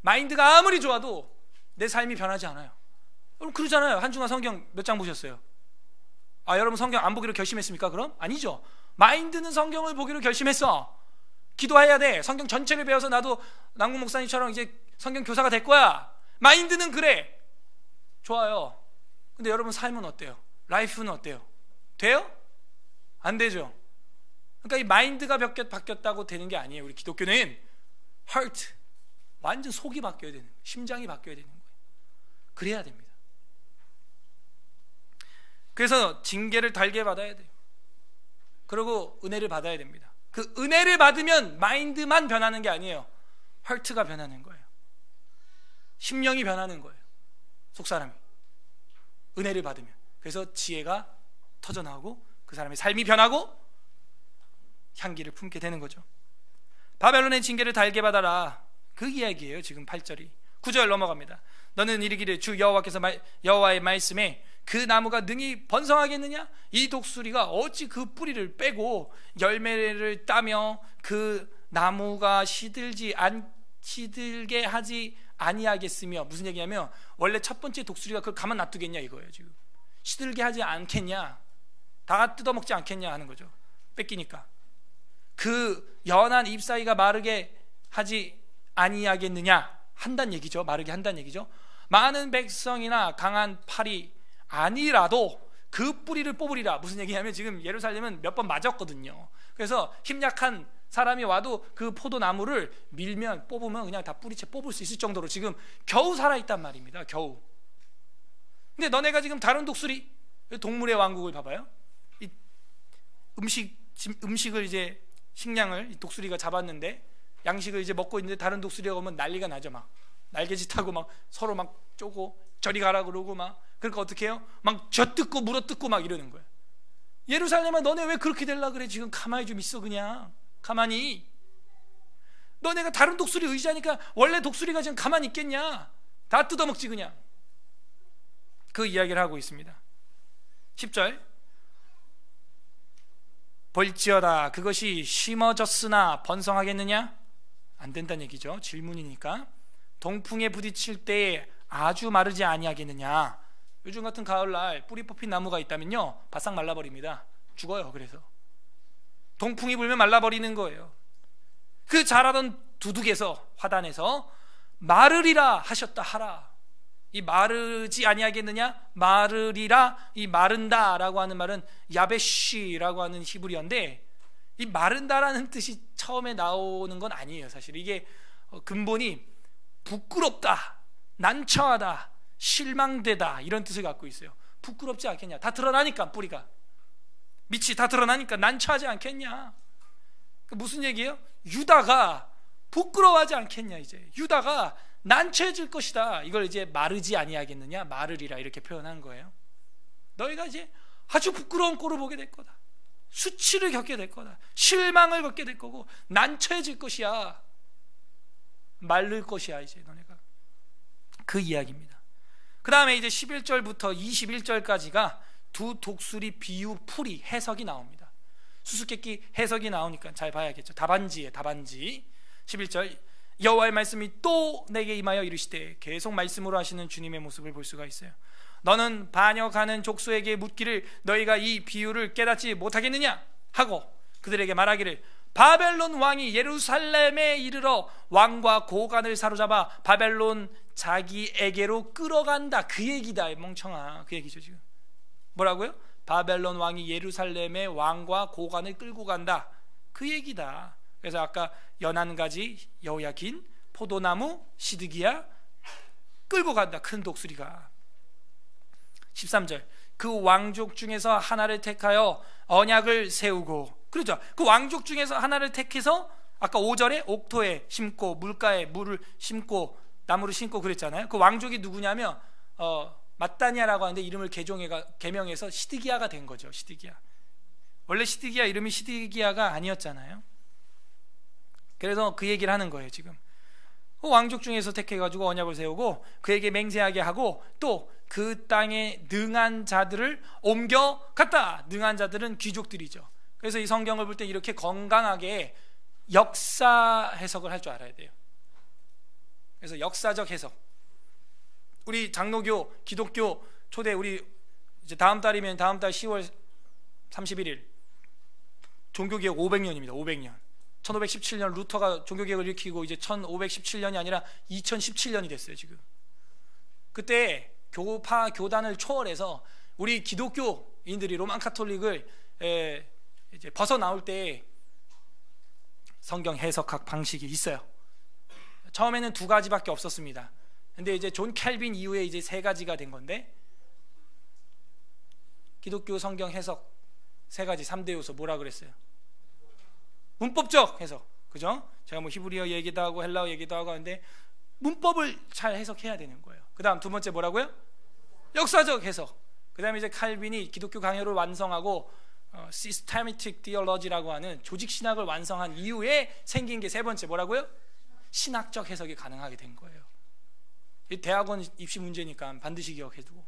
마인드가 아무리 좋아도 내 삶이 변하지 않아요. 여러분 그러잖아요. 한중간 성경 몇 장 보셨어요? 여러분 성경 안 보기로 결심했습니까? 그럼? 아니죠. 마인드는 성경을 보기로 결심했어. 기도해야 돼. 성경 전체를 배워서 나도 남궁 목사님처럼 이제 성경 교사가 될 거야. 마인드는 그래. 좋아요. 근데 여러분 삶은 어때요? 라이프는 어때요? 돼요? 안 되죠. 그러니까 이 마인드가 바뀌었다고 되는 게 아니에요. 우리 기독교는 heart, 완전 속이 바뀌어야 되는 거예요. 심장이 바뀌어야 되는 거예요. 그래야 됩니다. 그래서 징계를 달게 받아야 돼요. 그리고 은혜를 받아야 됩니다. 그 은혜를 받으면 마인드만 변하는 게 아니에요. heart가 변하는 거예요. 심령이 변하는 거예요. 속사람이 은혜를 받으면. 그래서 지혜가 터져나오고 그 사람의 삶이 변하고 향기를 품게 되는 거죠. 바벨론의 징계를 달게 받아라, 그 이야기예요. 지금 8절이. 9절 넘어갑니다. 너는 이르기를 주 여호와의 말씀에 그 나무가 능히 번성하겠느냐? 이 독수리가 어찌 그 뿌리를 빼고 열매를 따며 그 나무가 시들게 하지 아니하겠으며. 무슨 얘기냐면 원래 첫 번째 독수리가 그걸 가만 놔두겠냐 이거예요. 지금 시들게 하지 않겠냐, 다 뜯어먹지 않겠냐 하는 거죠. 뺏기니까. 그 연한 잎사귀가 마르게 하지 아니하겠느냐 한다는 얘기죠. 마르게 한다는 얘기죠. 많은 백성이나 강한 팔이 아니라도 그 뿌리를 뽑으리라. 무슨 얘기냐면 지금 예루살렘은 몇 번 맞았거든요. 그래서 힘약한 사람이 와도 그 포도나무를 밀면 뽑으면 그냥 다 뿌리채 뽑을 수 있을 정도로 지금 겨우 살아있단 말입니다. 겨우. 근데 너네가 지금 다른 독수리, 동물의 왕국을 봐봐요. 이 음식을 이제 식량을 이 독수리가 잡았는데 양식을 이제 먹고 있는데 다른 독수리가 오면 난리가 나죠. 막 날개짓하고 막 서로 막 쪼고 저리 가라 그러고 막. 그러니까 어떻게 해요? 막 젖뜯고 물어뜯고 막 이러는 거예요. 예루살렘아 너네 왜 그렇게 되려 그래? 지금 가만히 좀 있어. 그냥 가만히. 너네가 다른 독수리 의지하니까 원래 독수리가 지금 가만히 있겠냐? 다 뜯어먹지 그냥. 그 이야기를 하고 있습니다. 10절 볼지어다 그것이 심어졌으나 번성하겠느냐? 안 된다는 얘기죠. 질문이니까. 동풍에 부딪힐 때에 아주 마르지 아니하겠느냐? 요즘 같은 가을날 뿌리 뽑힌 나무가 있다면요 바싹 말라버립니다. 죽어요. 그래서 동풍이 불면 말라버리는 거예요. 그 자라던 두둑에서 화단에서 마르리라 하셨다 하라. 이 마르지 아니하겠느냐? 마르리라. 이 마른다라고 하는 말은 야베쉬라고 하는 히브리어인데 이 마른다라는 뜻이 처음에 나오는 건 아니에요. 사실 이게 근본이 부끄럽다, 난처하다, 실망되다 이런 뜻을 갖고 있어요. 부끄럽지 않겠냐? 다 드러나니까 뿌리가 밑이 다 드러나니까 난처하지 않겠냐? 무슨 얘기예요? 유다가 부끄러워하지 않겠냐? 이제 유다가 난처해질 것이다. 이걸 이제 마르지 아니하겠느냐? 마르리라 이렇게 표현한 거예요. 너희가 이제 아주 부끄러운 꼴을 보게 될 거다. 수치를 겪게 될 거다. 실망을 겪게 될 거고 난처해질 것이야. 마를 것이야 이제 너네가. 그 이야기입니다. 그 다음에 이제 11절부터 21절까지가 두 독수리 비유 풀이 해석이 나옵니다. 수수께끼 해석이 나오니까 잘 봐야겠죠. 답안지에 답안지. 11절 여호와의 말씀이 또 내게 임하여 이르시되, 계속 말씀으로 하시는 주님의 모습을 볼 수가 있어요. 너는 반역하는 족속에게 묻기를 너희가 이 비유를 깨닫지 못하겠느냐 하고 그들에게 말하기를 바벨론 왕이 예루살렘에 이르러 왕과 고관을 사로잡아 바벨론 자기에게로 끌어간다. 그 얘기다. 멍청아. 그 얘기죠 지금. 뭐라고요? 바벨론 왕이 예루살렘의 왕과 고관을 끌고 간다. 그 얘기다. 그래서 아까 연한가지, 여호야긴, 포도나무, 시드기야 끌고 간다. 큰 독수리가. 13절 그 왕족 중에서 하나를 택하여 언약을 세우고, 그렇죠. 그 왕족 중에서 하나를 택해서 아까 5절에 옥토에 심고 물가에 물을 심고 나무를 심고 그랬잖아요. 그 왕족이 누구냐면 마따니아라고 하는데 이름을 개명해서 시드기야가 된 거죠. 시드기야. 원래 시드기야 이름이 시드기야가 아니었잖아요. 그래서 그 얘기를 하는 거예요 지금. 그 왕족 중에서 택해가지고 언약을 세우고 그에게 맹세하게 하고 또 그 땅에 능한 자들을 옮겨갔다. 능한 자들은 귀족들이죠. 그래서 이 성경을 볼 때 이렇게 건강하게 역사 해석을 할 줄 알아야 돼요. 그래서 역사적 해석. 우리 장로교, 기독교 초대 우리 이제 다음 달이면 다음 달 10월 31일 종교개혁 500년입니다. 500년. 1517년 루터가 종교개혁을 일으키고 이제 1517년이 아니라 2017년이 됐어요 지금. 그때 교파 교단을 초월해서 우리 기독교인들이 로만 카톨릭을 이제 벗어 나올 때 성경 해석학 방식이 있어요. 처음에는 2가지밖에 없었습니다. 근데 이제 존 캘빈 이후에 이제 3가지가 된 건데, 기독교 성경 해석 3가지 3대 요소 뭐라 그랬어요? 문법적 해석, 그죠? 제가 뭐 히브리어 얘기도 하고 헬라어 얘기도 하고 하는데 문법을 잘 해석해야 되는 거예요. 그 다음 2번째 뭐라고요? 역사적 해석. 그 다음에 이제 칼빈이 기독교 강요를 완성하고 Systematic Theology라고 하는 조직신학을 완성한 이후에 생긴 게 3번째 뭐라고요? 신학적 해석이 가능하게 된 거예요. 대학원 입시 문제니까 반드시 기억해두고.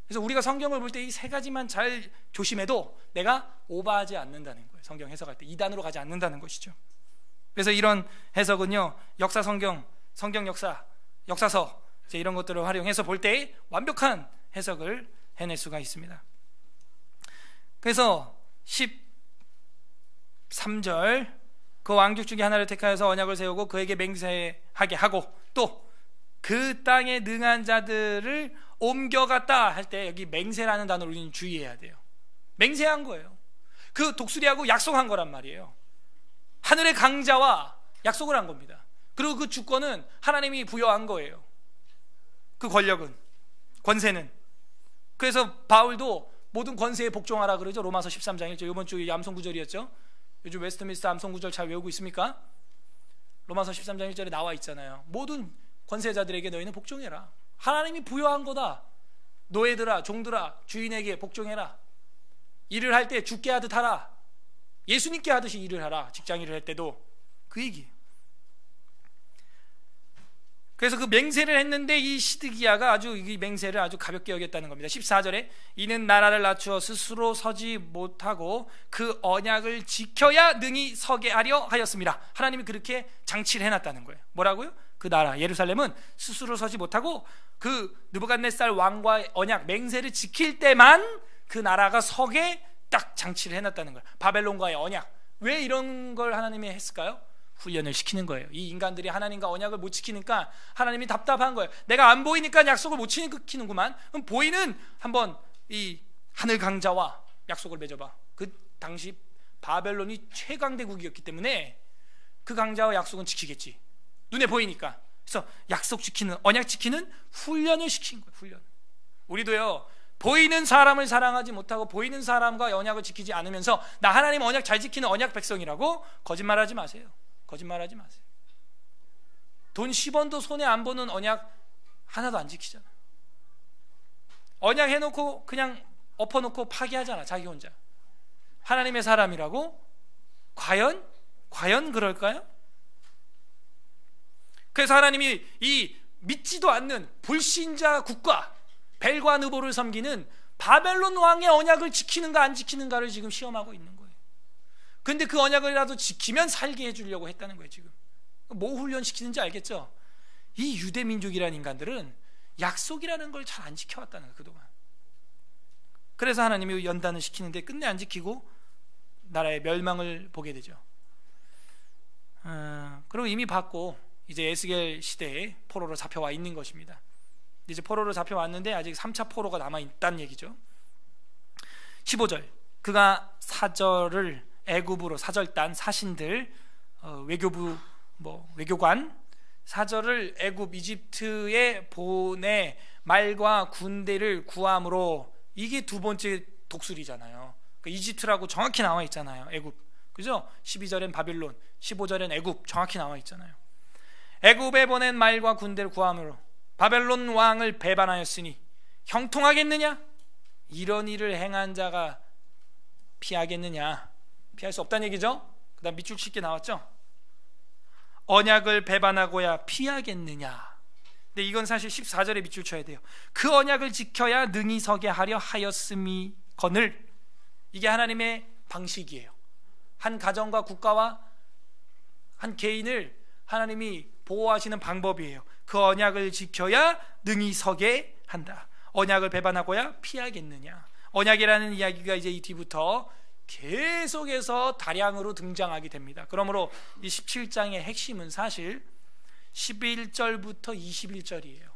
그래서 우리가 성경을 볼 때 이 3가지만 잘 조심해도 내가 오버하지 않는다는 거예요. 성경 해석할 때 2단으로 가지 않는다는 것이죠. 그래서 이런 해석은요, 역사 성경, 성경 역사, 역사서 이제 이런 것들을 활용해서 볼 때 완벽한 해석을 해낼 수가 있습니다. 그래서 13절 그 왕족 중에 하나를 택하여서 언약을 세우고 그에게 맹세하게 하고 또 그 땅에 능한 자들을 옮겨갔다 할 때 여기 맹세라는 단어를 우리는 주의해야 돼요. 맹세한 거예요. 그 독수리하고 약속한 거란 말이에요. 하늘의 강자와 약속을 한 겁니다. 그리고 그 주권은 하나님이 부여한 거예요. 그 권력은, 권세는. 그래서 바울도 모든 권세에 복종하라 그러죠. 로마서 13장 1절. 이번 주 암송 구절이었죠. 요즘 웨스트민스터 암송 구절 잘 외우고 있습니까? 로마서 13장 1절에 나와 있잖아요. 모든 권세자들에게 너희는 복종해라. 하나님이 부여한 거다. 노예들아, 종들아, 주인에게 복종해라. 일을 할 때 죽게 하듯 하라. 예수님께 하듯이 일을 하라. 직장 일을 할 때도 그 얘기. 그래서 그 맹세를 했는데 이 시드기야가 아주 이 맹세를 아주 가볍게 여겼다는 겁니다. 14절에 이는 나라를 낮추어 스스로 서지 못하고 그 언약을 지켜야 능히 서게 하려 하였습니다. 하나님이 그렇게 장치를 해놨다는 거예요. 뭐라고요? 그 나라 예루살렘은 스스로 서지 못하고 그 느부갓네살 왕과의 언약 맹세를 지킬 때만 그 나라가 서게 딱 장치를 해놨다는 거예요. 바벨론과의 언약. 왜 이런 걸 하나님이 했을까요? 훈련을 시키는 거예요. 이 인간들이 하나님과 언약을 못 지키니까 하나님이 답답한 거예요. 내가 안 보이니까 약속을 못 지키는구만. 그럼 보이는 한번 이 하늘 강자와 약속을 맺어봐. 그 당시 바벨론이 최강대국이었기 때문에 그 강자와 약속은 지키겠지. 눈에 보이니까. 그래서 약속 지키는, 언약 지키는 훈련을 시킨 거예요. 훈련. 우리도요, 보이는 사람을 사랑하지 못하고 보이는 사람과 언약을 지키지 않으면서 나 하나님 언약 잘 지키는 언약 백성이라고 거짓말하지 마세요. 거짓말하지 마세요. 돈 10원도 손에 안 보는 언약 하나도 안 지키잖아. 언약 해놓고 그냥 엎어놓고 파기하잖아. 자기 혼자. 하나님의 사람이라고? 과연 그럴까요? 그래서 하나님이 이 믿지도 않는 불신자 국가 벨과 느보를 섬기는 바벨론 왕의 언약을 지키는가 안 지키는가를 지금 시험하고 있는 거예요. 근데 그 언약을라도 지키면 살게 해주려고 했다는 거예요. 지금 뭐 훈련시키는지 알겠죠? 이 유대민족이라는 인간들은 약속이라는 걸 잘 안 지켜왔다는 거예요. 그동안. 그래서 하나님이 연단을 시키는데 끝내 안 지키고 나라의 멸망을 보게 되죠. 그리고 이미 봤고 이제 에스겔 시대에 포로로 잡혀와 있는 것입니다. 이제 포로로 잡혀왔는데 아직 3차 포로가 남아있다는 얘기죠. 15절 그가 사절을 애굽으로 사절단 사신들 외교부 외교관 사절을 애굽 이집트에 보내 말과 군대를 구함으로 이게 두 번째 독수리잖아요. 그러니까 이집트라고 정확히 나와 있잖아요. 애굽 그죠? 12절엔 바빌론 15절엔 애굽 정확히 나와 있잖아요. 애굽에 보낸 말과 군대를 구함으로 바벨론 왕을 배반하였으니 형통하겠느냐? 이런 일을 행한 자가 피하겠느냐? 피할 수 없다는 얘기죠. 그 다음 밑줄 칠게 나왔죠. 언약을 배반하고야 피하겠느냐? 근데 이건 사실 14절에 밑줄 쳐야 돼요. 그 언약을 지켜야 능히 서게 하려 하였음이거늘. 이게 하나님의 방식이에요. 한 가정과 국가와 한 개인을 하나님이 보호하시는 방법이에요. 그 언약을 지켜야 능히 서게 한다. 언약을 배반하고야 피하겠느냐? 언약이라는 이야기가 이제 이 뒤부터 계속해서 다량으로 등장하게 됩니다. 그러므로 이 17장의 핵심은 사실 11절부터 21절이에요.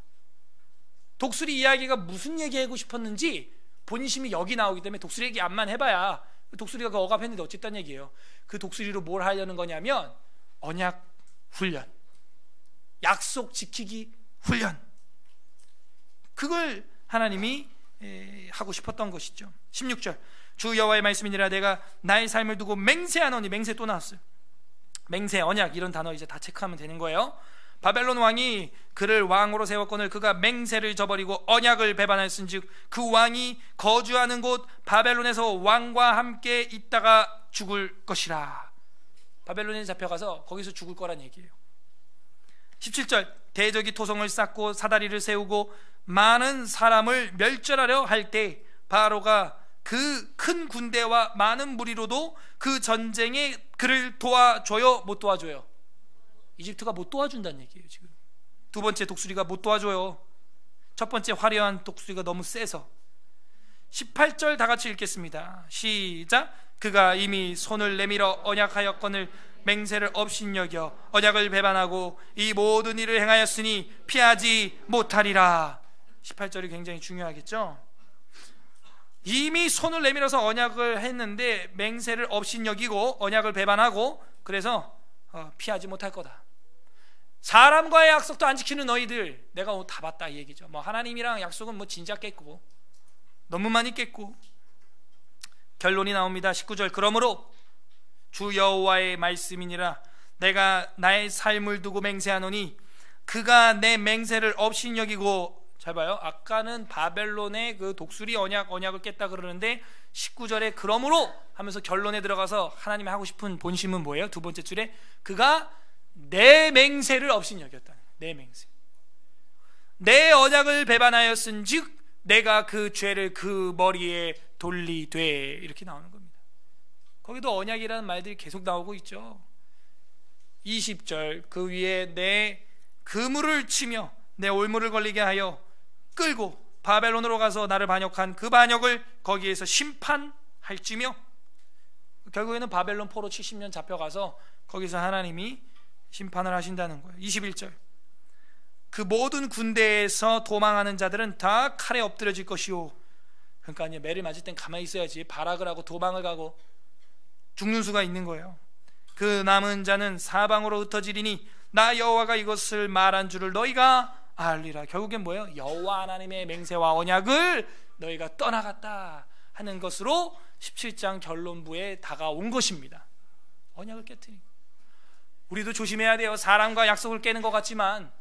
독수리 이야기가 무슨 얘기하고 싶었는지 본심이 여기 나오기 때문에 독수리 얘기 암만 해봐야 독수리가 그 억압했는데 어쨌다는 얘기예요. 그 독수리로 뭘 하려는 거냐면 언약 훈련, 약속 지키기 훈련, 그걸 하나님이 하고 싶었던 것이죠. 16절 주 여호와의 말씀이니라 내가 나의 삶을 두고 맹세하노니. 맹세 또 나왔어요. 맹세, 언약 이런 단어 이제 다 체크하면 되는 거예요. 바벨론 왕이 그를 왕으로 세웠거늘 그가 맹세를 저버리고 언약을 배반하였은즉 그 왕이 거주하는 곳 바벨론에서 왕과 함께 있다가 죽을 것이라. 바벨론에 잡혀가서 거기서 죽을 거란 얘기예요. 17절 대적이 토성을 쌓고 사다리를 세우고 많은 사람을 멸절하려 할 때 바로가 그 큰 군대와 많은 무리로도 그 전쟁에 그를 도와줘요? 못 도와줘요? 이집트가 못 도와준다는 얘기예요. 지금 두 번째 독수리가 못 도와줘요. 첫 번째 화려한 독수리가 너무 세서. 18절 다 같이 읽겠습니다. 시작. 그가 이미 손을 내밀어 언약하였거늘 맹세를 업신여겨 언약을 배반하고 이 모든 일을 행하였으니 피하지 못하리라. 18절이 굉장히 중요하겠죠. 이미 손을 내밀어서 언약을 했는데 맹세를 업신여기고 언약을 배반하고 그래서 피하지 못할 거다. 사람과의 약속도 안 지키는 너희들 내가 다 봤다 이 얘기죠. 하나님이랑 약속은 진짜 깼고 너무 많이 깼고. 결론이 나옵니다. 19절 그러므로 주 여호와의 말씀이니라 내가 나의 삶을 두고 맹세하노니 그가 내 맹세를 업신여기고. 잘 봐요. 아까는 바벨론의 그 독수리 언약을 깼다 그러는데 19절에 그러므로 하면서 결론에 들어가서 하나님이 하고 싶은 본심은 뭐예요? 두 번째 줄에 그가 내 맹세를 업신여겼다. 내 맹세. 내 언약을 배반하였은즉 내가 그 죄를 그 머리에 돌리되, 이렇게 나오는 겁니다. 거기도 언약이라는 말들이 계속 나오고 있죠. 20절, 그 위에 내 그물을 치며 내 올무를 걸리게 하여 끌고 바벨론으로 가서 나를 반역한 그 반역을 거기에서 심판할지며, 결국에는 바벨론 포로 70년 잡혀가서 거기서 하나님이 심판을 하신다는 거예요. 21절, 그 모든 군대에서 도망하는 자들은 다 칼에 엎드려질 것이요. 그러니까 매를 맞을 땐 가만히 있어야지 발악을 하고 도망을 가고 죽는 수가 있는 거예요. 그 남은 자는 사방으로 흩어지리니 나 여호와가 이것을 말한 줄을 너희가 알리라. 결국엔 뭐예요? 여호와 하나님의 맹세와 언약을 너희가 떠나갔다 하는 것으로 17장 결론부에 다가온 것입니다. 언약을 깨트린. 우리도 조심해야 돼요. 사람과 약속을 깨는 것 같지만,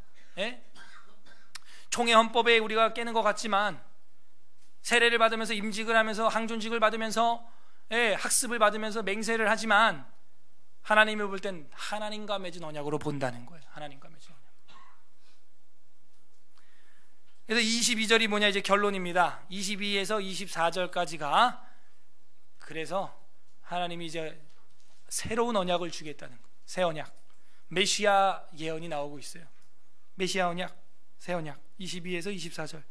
총회 헌법에 우리가 깨는 것 같지만, 세례를 받으면서 임직을 하면서 항존직을 받으면서 학습을 받으면서 맹세를 하지만, 하나님이 볼 땐 하나님과 맺은 언약으로 본다는 거예요. 하나님과 맺은 언약. 그래서 22절이 뭐냐, 이제 결론입니다. 22에서 24절까지가 그래서 하나님이 이제 새로운 언약을 주겠다는 거예요. 새 언약, 메시아 예언이 나오고 있어요. 메시아 언약, 새 언약. 22에서 24절,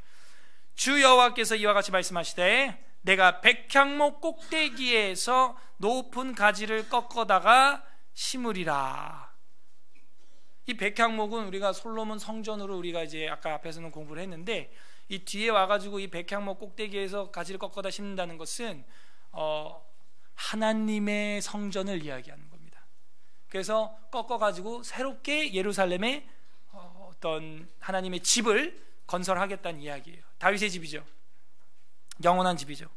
주 여호와께서 이와 같이 말씀하시되 내가 백향목 꼭대기에서 높은 가지를 꺾어다가 심으리라. 이 백향목은 우리가 솔로몬 성전으로 우리가 이제 아까 앞에서는 공부를 했는데, 이 뒤에 와가지고 이 백향목 꼭대기에서 가지를 꺾어다 심는다는 것은 하나님의 성전을 이야기하는 겁니다. 그래서 꺾어가지고 새롭게 예루살렘에 어떤 하나님의 집을 건설하겠다는 이야기예요. 다윗의 집이죠. 영원한 집이죠.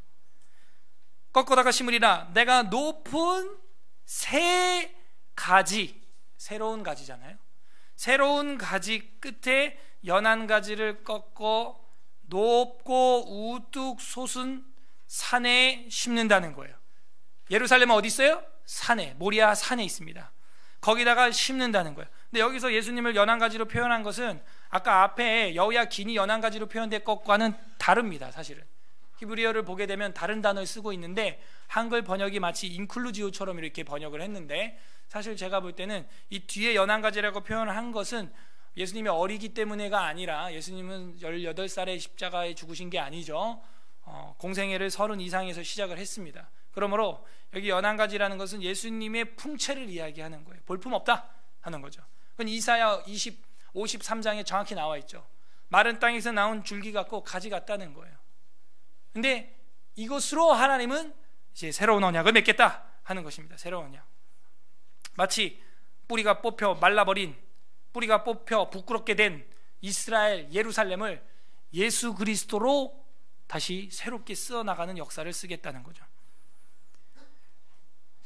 꺾어다가 심으리라. 내가 높은 새 가지, 새로운 가지잖아요. 새로운 가지 끝에 연한 가지를 꺾어 높고 우뚝 솟은 산에 심는다는 거예요. 예루살렘은 어디 있어요? 산에, 모리아 산에 있습니다. 거기다가 심는다는 거예요. 근데 여기서 예수님을 연한 가지로 표현한 것은 아까 앞에 여호야긴이 연한 가지로 표현된 것과는 다릅니다. 사실은 히브리어를 보게 되면 다른 단어를 쓰고 있는데, 한글 번역이 마치 인클루지오처럼 이렇게 번역을 했는데, 사실 제가 볼 때는 이 뒤에 연한 가지라고 표현을 한 것은 예수님이 어리기 때문에가 아니라, 예수님은 18살에 십자가에 죽으신 게 아니죠. 공생애를 30 이상에서 시작을 했습니다. 그러므로 여기 연한 가지라는 것은 예수님의 풍채를 이야기하는 거예요. 볼품없다 하는 거죠. 그건 이사야 53장에 정확히 나와 있죠. 마른 땅에서 나온 줄기 같고 가지 같다는 거예요. 근데 이것으로 하나님은 이제 새로운 언약을 맺겠다 하는 것입니다. 새로운 언약. 마치 뿌리가 뽑혀 말라버린, 뿌리가 뽑혀 부끄럽게 된 이스라엘 예루살렘을 예수 그리스도로 다시 새롭게 쓰어나가는 역사를 쓰겠다는 거죠.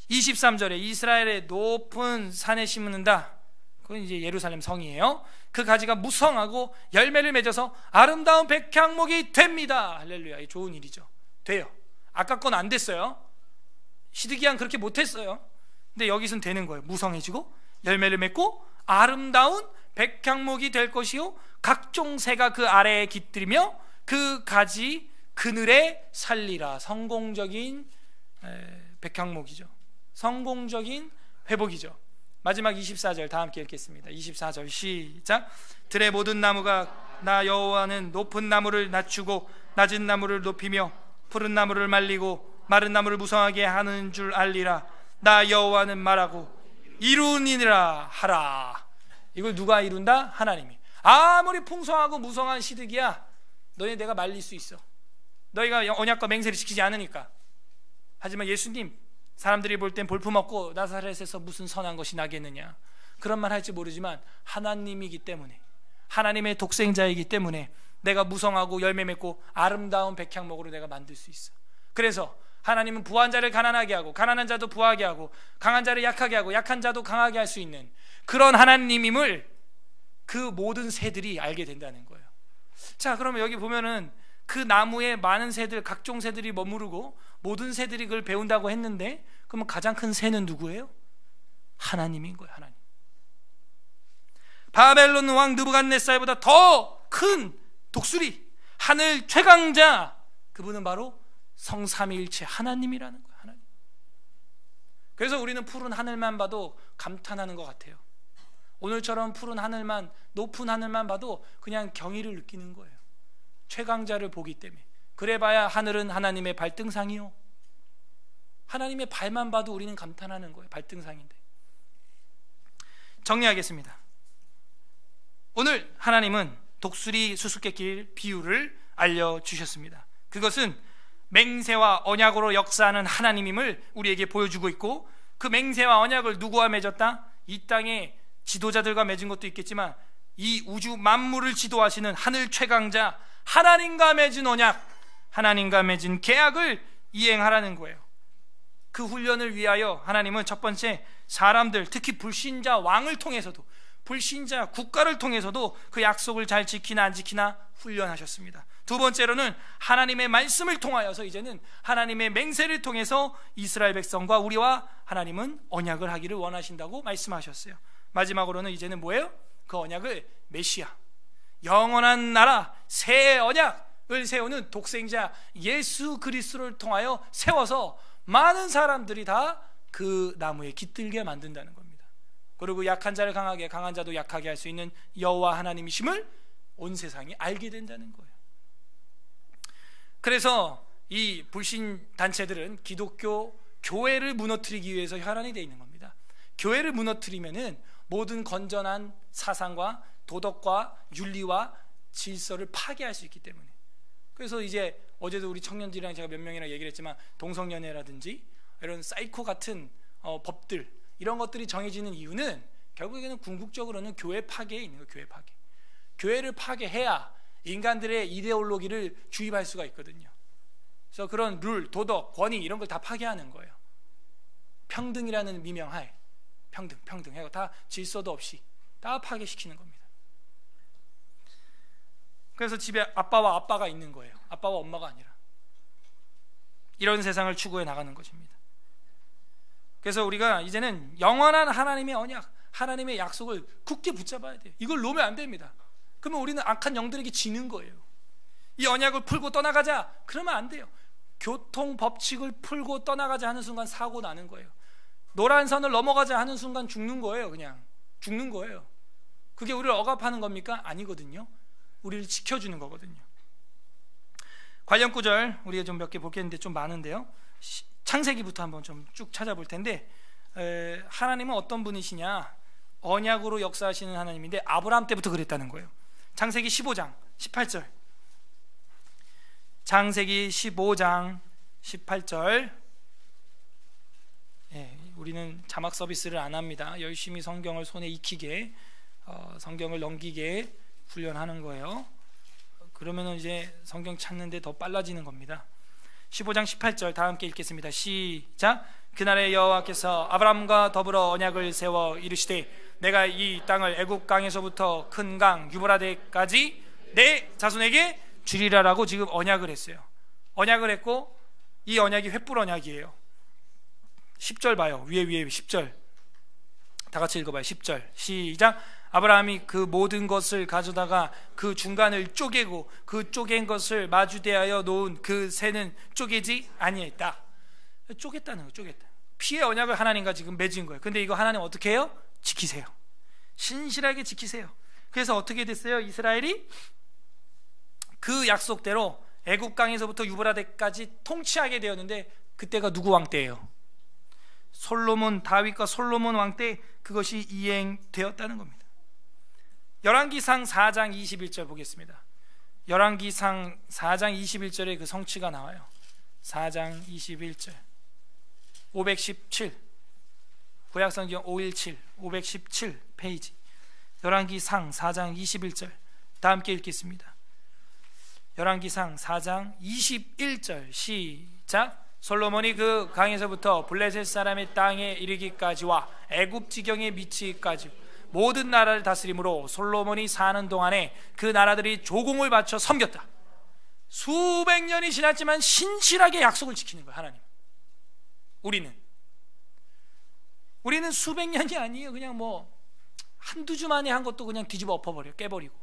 23절에 이스라엘의 높은 산에 심는다. 그건 이제 예루살렘 성이에요. 그 가지가 무성하고 열매를 맺어서 아름다운 백향목이 됩니다. 할렐루야. 좋은 일이죠. 돼요. 아까 건 안 됐어요. 시드기야는 그렇게 못했어요. 근데 여기서는 되는 거예요. 무성해지고 열매를 맺고 아름다운 백향목이 될 것이요 각종 새가 그 아래에 깃들이며 그 가지 그늘에 살리라. 성공적인 백향목이죠. 성공적인 회복이죠. 마지막 24절 다 함께 읽겠습니다. 24절 시작. 들의 모든 나무가 나 여호와는 높은 나무를 낮추고 낮은 나무를 높이며 푸른 나무를 말리고 마른 나무를 무성하게 하는 줄 알리라. 나 여호와는 말하고 이루니라 하라. 이걸 누가 이룬다? 하나님이. 아무리 풍성하고 무성한 시드기야, 너희 내가 말릴 수 있어. 너희가 언약과 맹세를 지키지 않으니까. 하지만 예수님, 사람들이 볼 땐 볼품없고 나사렛에서 무슨 선한 것이 나겠느냐, 그런 말 할지 모르지만 하나님이기 때문에, 하나님의 독생자이기 때문에 내가 무성하고 열매 맺고 아름다운 백향목으로 내가 만들 수 있어. 그래서 하나님은 부한 자를 가난하게 하고 가난한 자도 부하게 하고 강한 자를 약하게 하고 약한 자도 강하게 할 수 있는 그런 하나님임을 그 모든 새들이 알게 된다는 거예요. 자, 그러면 여기 보면은 그 나무에 많은 새들, 각종 새들이 머무르고 모든 새들이 그걸 배운다고 했는데, 그러면 가장 큰 새는 누구예요? 하나님인 거예요. 하나님. 바벨론 왕 느부갓네살보다 더 큰 독수리, 하늘 최강자, 그분은 바로 성삼위일체 하나님이라는 거예요. 하나님. 그래서 우리는 푸른 하늘만 봐도 감탄하는 것 같아요. 오늘처럼 푸른 하늘만, 높은 하늘만 봐도 그냥 경의를 느끼는 거예요. 최강자를 보기 때문에. 그래봐야 하늘은 하나님의 발등상이요. 하나님의 발만 봐도 우리는 감탄하는 거예요. 발등상인데. 정리하겠습니다. 오늘 하나님은 독수리 수수께끼 비유를 알려주셨습니다. 그것은 맹세와 언약으로 역사하는 하나님임을 우리에게 보여주고 있고, 그 맹세와 언약을 누구와 맺었다? 이 땅의 지도자들과 맺은 것도 있겠지만 이 우주 만물을 지도하시는 하늘 최강자 하나님과 맺은 언약, 하나님과 맺은 계약을 이행하라는 거예요. 그 훈련을 위하여 하나님은 첫 번째, 사람들, 특히 불신자 왕을 통해서도, 불신자 국가를 통해서도 그 약속을 잘 지키나 안 지키나 훈련하셨습니다. 두 번째로는 하나님의 말씀을 통하여서 이제는 하나님의 맹세를 통해서 이스라엘 백성과 우리와 하나님은 언약을 하기를 원하신다고 말씀하셨어요. 마지막으로는 이제는 뭐예요? 그 언약을 메시아, 영원한 나라, 새 언약을 세우는 독생자 예수 그리스도를 통하여 세워서 많은 사람들이 다 그 나무에 깃들게 만든다는 겁니다. 그리고 약한 자를 강하게, 강한 자도 약하게 할 수 있는 여호와 하나님이심을 온 세상이 알게 된다는 거예요. 그래서 이 불신 단체들은 기독교 교회를 무너뜨리기 위해서 혈안이 되어 있는 겁니다. 교회를 무너뜨리면은 모든 건전한 사상과 도덕과 윤리와 질서를 파괴할 수 있기 때문에. 그래서 이제 어제도 우리 청년들이랑 제가 몇 명이나 얘기를 했지만 동성연애라든지 이런 사이코 같은 법들, 이런 것들이 정해지는 이유는 결국에는 궁극적으로는 교회 파괴에 있는 거예요. 교회 파괴. 교회를 파괴해야 인간들의 이데올로기를 주입할 수가 있거든요. 그래서 그런 룰, 도덕, 권위 이런 걸 다 파괴하는 거예요. 평등이라는 미명하에 평등 해고 다 질서도 없이 다 파괴시키는 겁니다. 그래서 집에 아빠와 아빠가 있는 거예요. 아빠와 엄마가 아니라. 이런 세상을 추구해 나가는 것입니다. 그래서 우리가 이제는 영원한 하나님의 언약, 하나님의 약속을 굳게 붙잡아야 돼요. 이걸 놓으면 안 됩니다. 그러면 우리는 악한 영들에게 지는 거예요. 이 언약을 풀고 떠나가자, 그러면 안 돼요. 교통 법칙을 풀고 떠나가자 하는 순간 사고 나는 거예요. 노란 선을 넘어가자 하는 순간 죽는 거예요. 그냥 죽는 거예요. 그게 우리를 억압하는 겁니까? 아니거든요. 우리를 지켜주는 거거든요. 관련 구절 우리가 좀 몇 개 보겠는데 좀 많은데요. 창세기부터 한번 좀 쭉 찾아볼 텐데, 하나님은 어떤 분이시냐? 언약으로 역사하시는 하나님인데 아브라함 때부터 그랬다는 거예요. 창세기 15장 18절. 창세기 15장 18절. 우리는 자막 서비스를 안 합니다. 열심히 성경을 손에 익히게, 성경을 넘기게 훈련하는 거예요. 그러면은 이제 성경 찾는데 더 빨라지는 겁니다. 15장 18절 다 함께 읽겠습니다. 시작. 그날에 여호와께서 아브라함과 더불어 언약을 세워 이르시되 내가 이 땅을 애굽 강에서부터 큰 강 유브라데까지 내 자손에게 주리라라고 지금 언약을 했어요. 언약을 했고 이 언약이 횃불 언약이에요. 10절 봐요. 위에 10절 다 같이 읽어봐요. 10절 시작. 아브라함이 그 모든 것을 가져다가 그 중간을 쪼개고 그 쪼갠 것을 마주대하여 놓은 그 새는 쪼개지 아니했다. 쪼갰다는 거예요. 쪼갰다. 피의 언약을 하나님과 지금 맺은 거예요. 근데 이거 하나님 어떻게 해요? 지키세요. 신실하게 지키세요. 그래서 어떻게 됐어요? 이스라엘이 그 약속대로 애굽 강에서부터 유브라데까지 통치하게 되었는데, 그때가 누구 왕 때예요? 솔로몬, 다윗과 솔로몬 왕 때 그것이 이행되었다는 겁니다. 열왕기상 4장 21절 보겠습니다. 열왕기상 4장 21절에 그 성취가 나와요. 4장 21절 517 구약성경 517 517 페이지. 열왕기상 4장 21절 다 함께 읽겠습니다. 열왕기상 4장 21절 시작. 솔로몬이 그 강에서부터 블레셋 사람의 땅에 이르기까지와 애굽 지경에 미치기까지 모든 나라를 다스림으로 솔로몬이 사는 동안에 그 나라들이 조공을 바쳐 섬겼다. 수백 년이 지났지만 신실하게 약속을 지키는 거예요. 하나님. 우리는 수백 년이 아니에요. 그냥 뭐 한두 주 만에 한 것도 그냥 뒤집어 엎어버려, 깨버리고.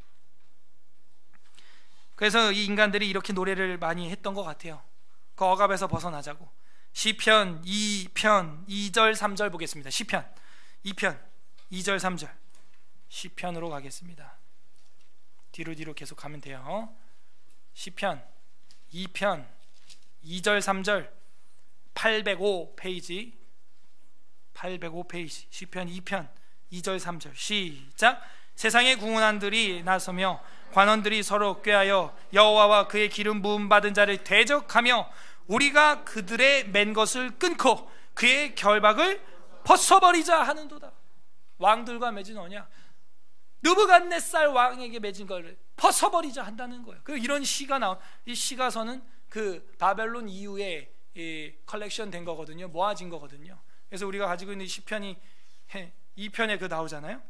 그래서 이 인간들이 이렇게 노래를 많이 했던 것 같아요. 그 억압에서 벗어나자고. 시편 2편 2절 3절 보겠습니다. 시편 2편 2절 3절. 시편으로 가겠습니다. 뒤로 계속 가면 돼요. 시편 2편 2절 3절 805페이지 805페이지 시편 2편 2절 3절 시작. 세상의 궁원한들이 나서며 관원들이 서로 꾀하여 여호와와 그의 기름 부음 받은 자를 대적하며 우리가 그들의 맨 것을 끊고 그의 결박을 벗어버리자 하는도다. 왕들과 맺은 언약, 느부갓네살 왕에게 맺은 걸 벗어버리자 한다는 거예요. 그리고 이런 시가 나온, 이 시가서는 그 바벨론 이후에 컬렉션 된 거거든요. 모아진 거거든요. 그래서 우리가 가지고 있는 시편이 2편에 그 나오잖아요.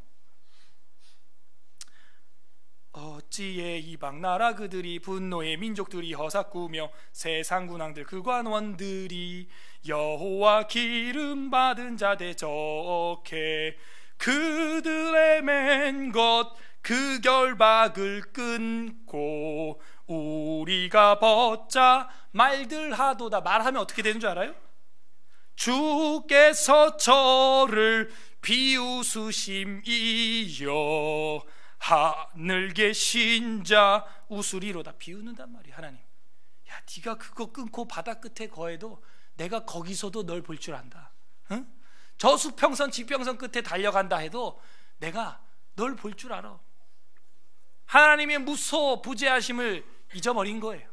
어찌에 이방 나라 그들이 분노의 민족들이 허사꾸며 세상 군왕들 그 관원들이 여호와 기름 받은 자 대적해 그들의 맨 것 그 결박을 끊고 우리가 벗자 말들 하도다. 말하면 어떻게 되는 줄 알아요? 주께서 저를 비웃으심이여 하늘 계신 자 웃으리로다. 비웃는단 말이야. 하나님, 야 네가 그거 끊고 바다 끝에 거해도 내가 거기서도 널 볼 줄 안다. 응? 저 수평선 지평선 끝에 달려간다 해도 내가 널 볼 줄 알아. 하나님의 무소 부재하심을 잊어버린 거예요.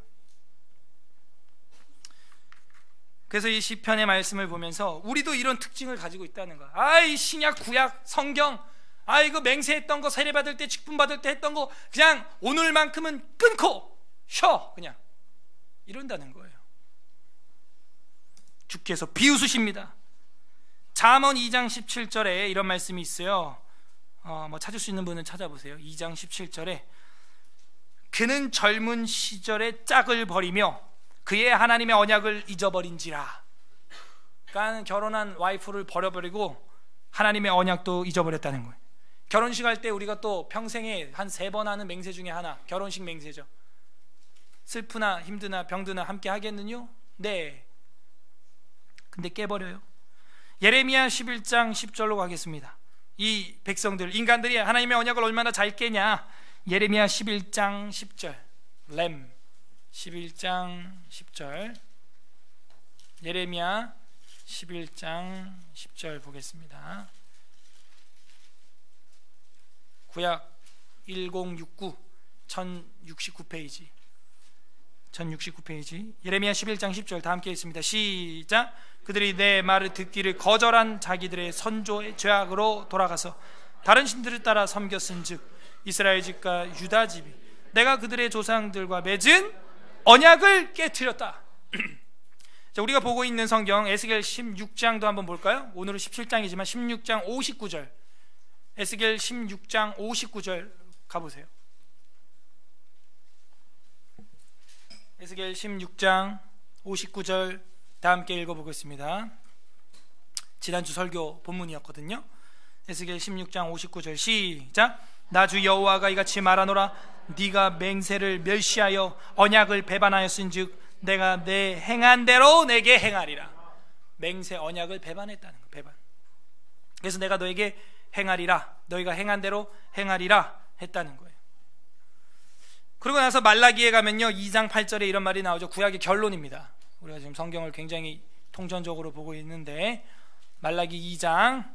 그래서 이 시편의 말씀을 보면서 우리도 이런 특징을 가지고 있다는 거야. 아이 신약 구약 성경, 아 이거 맹세했던 거, 세례받을 때 직분 받을 때 했던 거 그냥 오늘만큼은 끊고 쉬어 그냥 이런다는 거예요. 주께서 비웃으십니다. 잠언 2장 17절에 이런 말씀이 있어요. 뭐 찾을 수 있는 분은 찾아보세요. 2장 17절에 그는 젊은 시절에 짝을 버리며 그의 하나님의 언약을 잊어버린지라. 그러니까 결혼한 와이프를 버려버리고 하나님의 언약도 잊어버렸다는 거예요. 결혼식 할 때 우리가 또 평생에 한 3번 하는 맹세 중에 하나, 결혼식 맹세죠. 슬프나 힘드나 병드나 함께 하겠느뇨? 네. 근데 깨버려요. 예레미야 11장 10절로 가겠습니다. 이 백성들, 인간들이 하나님의 언약을 얼마나 잘 깨냐. 예레미야 11장 10절 램 11장 10절 예레미야 11장 10절 보겠습니다. 구약 1069 1069페이지 1069페이지 예레미야 11장 10절 다 함께 읽습니다. 시작. 그들이 내 말을 듣기를 거절한 자기들의 선조의 죄악으로 돌아가서 다른 신들을 따라 섬겼은즉 이스라엘 집과 유다 집이 내가 그들의 조상들과 맺은 언약을 깨트렸다. 자, 우리가 보고 있는 성경 에스겔 16장도 한번 볼까요? 오늘은 17장이지만 16장 59절 에스겔 16장 59절 가보세요. 에스겔 16장 59절 다 함께 읽어보겠습니다. 지난주 설교 본문이었거든요. 에스겔 16장 59절 시작. 나 주 여호와가 이같이 말하노라. 네가 맹세를 멸시하여 언약을 배반하였은즉 내가 내 행한 대로 내게 행하리라. 맹세 언약을 배반했다는 거. 배반. 그래서 내가 너에게 행하리라. 너희가 행한 대로 행하리라 했다는 거예요. 그러고 나서 말라기에 가면요 2장 8절에 이런 말이 나오죠. 구약의 결론입니다. 우리가 지금 성경을 굉장히 통전적으로 보고 있는데 말라기 2장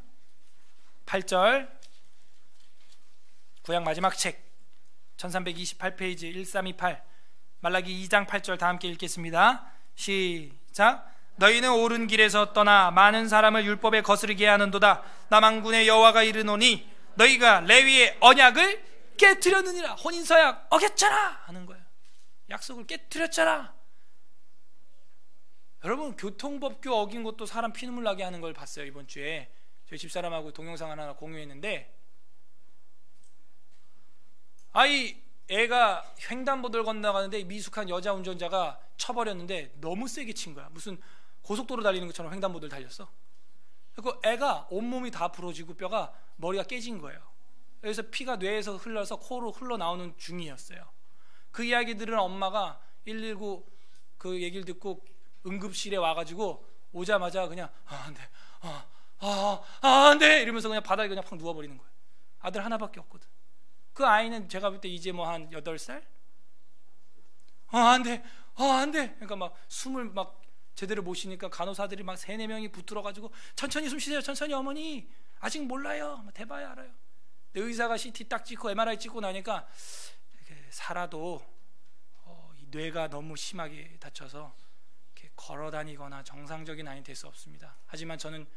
8절 구약 마지막 책 1328페이지 1328 말라기 2장 8절 다 함께 읽겠습니다. 시작. 너희는 옳은 길에서 떠나 많은 사람을 율법에 거스르게 하는도다. 남한군의 여호와가 이르노니 너희가 레위의 언약을 깨트렸느니라. 혼인서약 어겼잖아 하는 거예요. 약속을 깨트렸잖아. 여러분 교통법규 어긴 것도 사람 피눈물 나게 하는 걸 봤어요. 이번 주에 저희 집사람하고 동영상 하나 공유했는데 애가 횡단보도를 건너가는데 미숙한 여자 운전자가 쳐버렸는데 너무 세게 친 거야. 무슨 고속도로 달리는 것처럼 횡단보도를 달렸어. 그리고 애가 온몸이 다 부러지고 뼈가 머리가 깨진 거예요. 그래서 피가 뇌에서 흘러서 코로 흘러나오는 중이었어요. 그 이야기 들은 엄마가 119 그 얘기를 듣고 응급실에 와가지고 오자마자 그냥 안돼, 안돼 이러면서 그냥 바닥에 그냥 팍 누워버리는 거예요. 아들 하나밖에 없거든. 그 아이는 제가 볼 때 이제 뭐 한 8살? 안돼, 안돼. 그러니까 막 숨을 막 제대로 못 쉬니까 간호사들이 막 3-4명이 붙들어가지고 천천히 숨 쉬세요, 천천히 어머니, 아직 몰라요, 대봐야 알아요. 근데 의사가 CT 딱 찍고 MRI 찍고 나니까 살아도 이 뇌가 너무 심하게 다쳐서 이렇게 걸어다니거나 정상적인 아이는 될 수 없습니다. 하지만 저는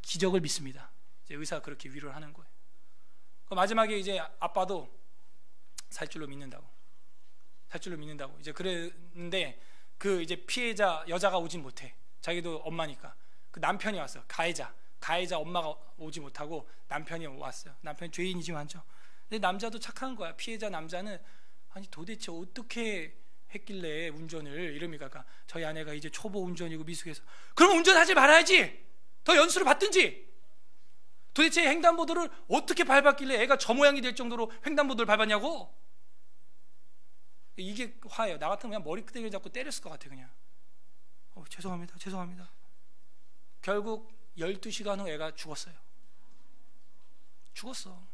기적을 믿습니다. 이제 의사가 그렇게 위로를 하는 거예요. 마지막에 이제 아빠도 살 줄로 믿는다고, 살 줄로 믿는다고 이제 그랬는데, 그 이제 피해자 여자가 오진 못해. 자기도 엄마니까. 그 남편이 왔어요. 가해자 엄마가 오지 못하고 남편이 왔어요. 남편 죄인이지만 하죠. 근데 남자도 착한 거야. 피해자 남자는 아니 도대체 어떻게 했길래 운전을 이러니까 저희 아내가 이제 초보 운전이고 미숙해서. 그럼 운전하지 말아야지. 더 연수를 받든지. 도대체 횡단보도를 어떻게 밟았길래 애가 저 모양이 될 정도로 횡단보도를 밟았냐고. 이게 화예요. 나 같으면 그냥 머리끄댕이를 잡고 때렸을 것 같아. 그냥 죄송합니다. 결국 12시간 후 애가 죽었어요. 죽었어.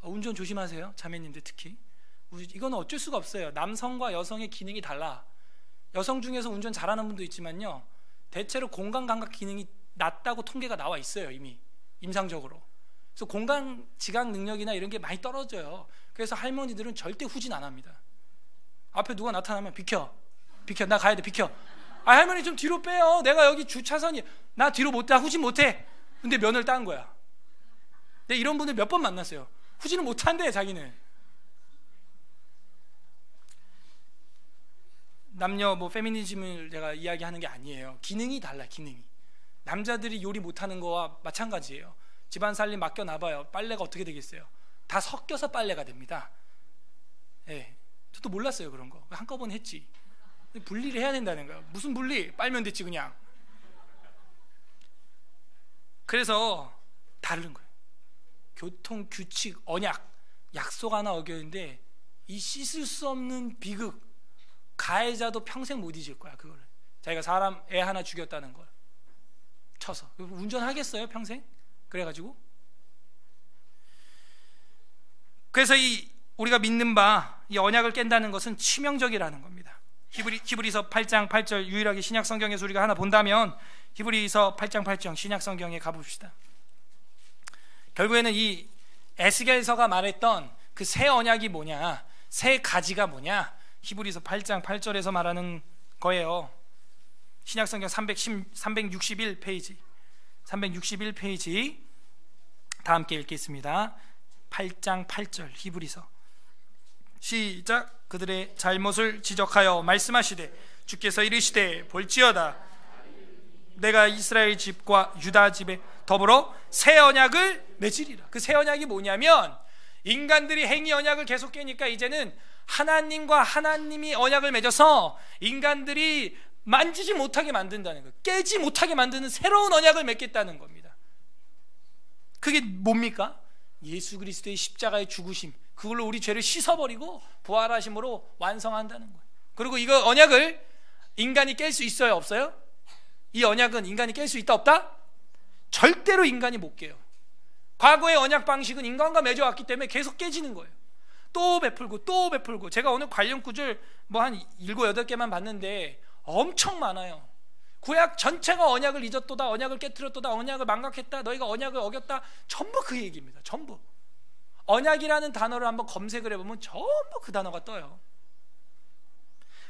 운전 조심하세요, 자매님들. 특히 이건 어쩔 수가 없어요. 남성과 여성의 기능이 달라. 여성 중에서 운전 잘하는 분도 있지만요, 대체로 공간 감각 기능이 낮다고 통계가 나와 있어요. 이미 임상적으로. 그래서 공간 지각 능력이나 이런 게 많이 떨어져요. 그래서 할머니들은 절대 후진 안 합니다. 앞에 누가 나타나면 비켜, 나 가야 돼, 비켜. 할머니 좀 뒤로 빼요. 내가 여기 주차선이, 나 뒤로 못 가, 후진 못해. 근데 면허를 딴 거야. 근데 이런 분들 몇 번 만났어요. 후진을 못한대, 자기는. 남녀 페미니즘을 제가 이야기하는 게 아니에요. 기능이 달라, 기능이. 남자들이 요리 못하는 거와 마찬가지예요. 집안 살림 맡겨놔봐요. 빨래가 어떻게 되겠어요? 다 섞여서 빨래가 됩니다. 예. 저도 몰랐어요, 그런 거. 한꺼번에 했지. 분리를 해야 된다는 거야. 무슨 분리? 빨면 됐지 그냥. 그래서 다른 거예요. 교통 규칙, 언약, 약속 하나 어겼는데 이 씻을 수 없는 비극, 가해자도 평생 못 잊을 거야. 그거를 자기가 사람 애 하나 죽였다는 걸 쳐서. 운전하겠어요 평생? 그래가지고. 그래서 우리가 믿는 바 이 언약을 깬다는 것은 치명적이라는 겁니다. 히브리서 8장 8절, 유일하게 신약 성경에서 우리가 하나 본다면 히브리서 8장 8절 신약 성경에 가봅시다. 결국에는 이 에스겔서가 말했던 그 새 언약이 뭐냐, 새 가지가 뭐냐, 히브리서 8장 8절에서 말하는 거예요. 신약 성경 361페이지 다 함께 읽겠습니다. 8장 8절 히브리서 시작. 그들의 잘못을 지적하여 말씀하시되 주께서 이르시되 볼지어다 내가 이스라엘 집과 유다 집에 더불어 새 언약을 맺으리라. 그 새 언약이 뭐냐면, 인간들이 행위 언약을 계속 깨니까 이제는 하나님과 하나님이 언약을 맺어서 인간들이 만지지 못하게 만든다는 거예요. 깨지 못하게 만드는 새로운 언약을 맺겠다는 겁니다. 그게 뭡니까? 예수 그리스도의 십자가의 죽으심, 그걸로 우리 죄를 씻어버리고 부활하심으로 완성한다는 거예요. 그리고 이거 언약을 인간이 깰 수 있어요, 없어요? 이 언약은 인간이 깰 수 있다, 없다? 절대로 인간이 못 깨요. 과거의 언약 방식은 인간과 맺어왔기 때문에 계속 깨지는 거예요. 또 베풀고 또 베풀고. 제가 오늘 관련 구절 한 7-8개만 봤는데 엄청 많아요. 구약 전체가 언약을 잊었도다, 언약을 깨트렸도다, 언약을 망각했다, 너희가 언약을 어겼다, 전부 그 얘기입니다. 전부. 언약이라는 단어를 한번 검색을 해보면 전부 그 단어가 떠요.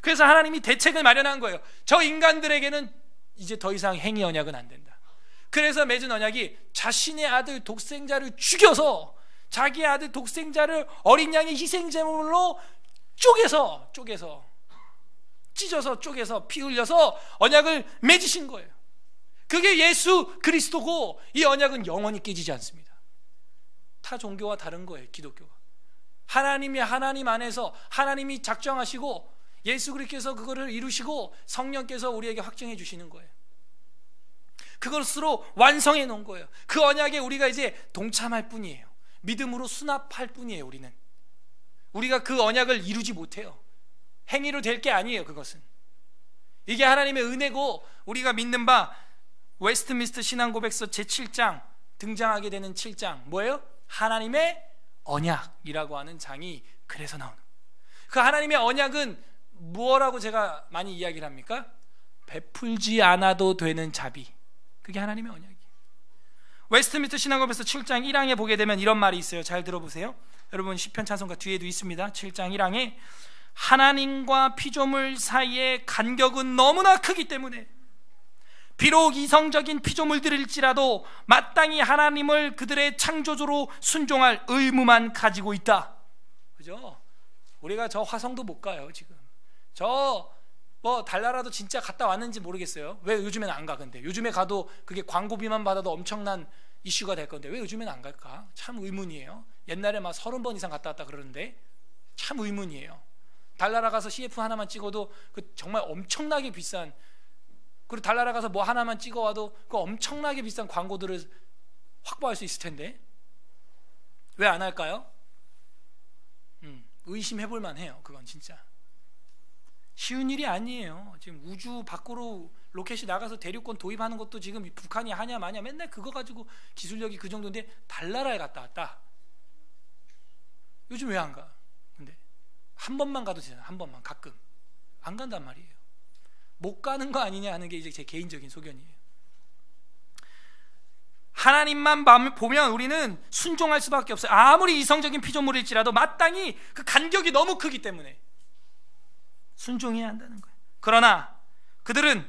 그래서 하나님이 대책을 마련한 거예요. 저 인간들에게는 이제 더 이상 행위 언약은 안 된다. 그래서 맺은 언약이 자신의 아들 독생자를 죽여서, 자기 아들 독생자를 어린 양의 희생제물로 쪼개서 찢어서 쪼개서 피 흘려서 언약을 맺으신 거예요. 그게 예수 그리스도고, 이 언약은 영원히 깨지지 않습니다. 타 종교와 다른 거예요. 기독교가 하나님이 하나님 안에서 하나님이 작정하시고 예수 그리스도께서 그거를 이루시고 성령께서 우리에게 확증해 주시는 거예요. 그것으로 완성해 놓은 거예요. 그 언약에 우리가 이제 동참할 뿐이에요. 믿음으로 수납할 뿐이에요. 우리가 그 언약을 이루지 못해요. 행위로 될 게 아니에요. 그것은 이게 하나님의 은혜고, 우리가 믿는 바 웨스트민스터 신앙고백서 제7장 등장하게 되는 7장 뭐예요? 하나님의 언약이라고 하는 장이 그래서 나오는, 그 하나님의 언약은 뭐라고 제가 많이 이야기를 합니까? 베풀지 않아도 되는 자비, 그게 하나님의 언약이에요. 웨스트민스터 신앙고백서 7장 1항에 보게 되면 이런 말이 있어요. 잘 들어보세요. 여러분 시편 찬송가 뒤에도 있습니다. 7장 1항에 하나님과 피조물 사이의 간격은 너무나 크기 때문에 비록 이성적인 피조물들일지라도 마땅히 하나님을 그들의 창조주로 순종할 의무만 가지고 있다. 그죠? 우리가 저 화성도 못 가요. 지금 저 뭐 달나라도 진짜 갔다 왔는지 모르겠어요. 왜 요즘엔 안 가? 근데 요즘에 가도 그게 광고비만 받아도 엄청난 이슈가 될 건데 왜 요즘엔 안 갈까? 참 의문이에요. 옛날에 막 30번 이상 갔다 왔다 그러는데 참 의문이에요. 달나라 가서 CF 하나만 찍어도 그 정말 엄청나게 비싼, 그리고 달나라 가서 뭐 하나만 찍어와도 그 엄청나게 비싼 광고들을 확보할 수 있을 텐데 왜 안 할까요? 의심해볼 만해요. 그건 진짜 쉬운 일이 아니에요. 지금 우주 밖으로 로켓이 나가서 대륙권 도입하는 것도 지금 북한이 하냐 마냐 맨날 그거 가지고 기술력이 그 정도인데 달나라에 갔다 왔다. 요즘 왜 안 가? 근데 한 번만 가도 되잖아. 한 번만, 가끔 안 간단 말이에요. 못 가는 거 아니냐 하는 게 이제 제 개인적인 소견이에요. 하나님만 보면 우리는 순종할 수밖에 없어요. 아무리 이성적인 피조물일지라도 마땅히 그 간격이 너무 크기 때문에 순종해야 한다는 거예요. 그러나 그들은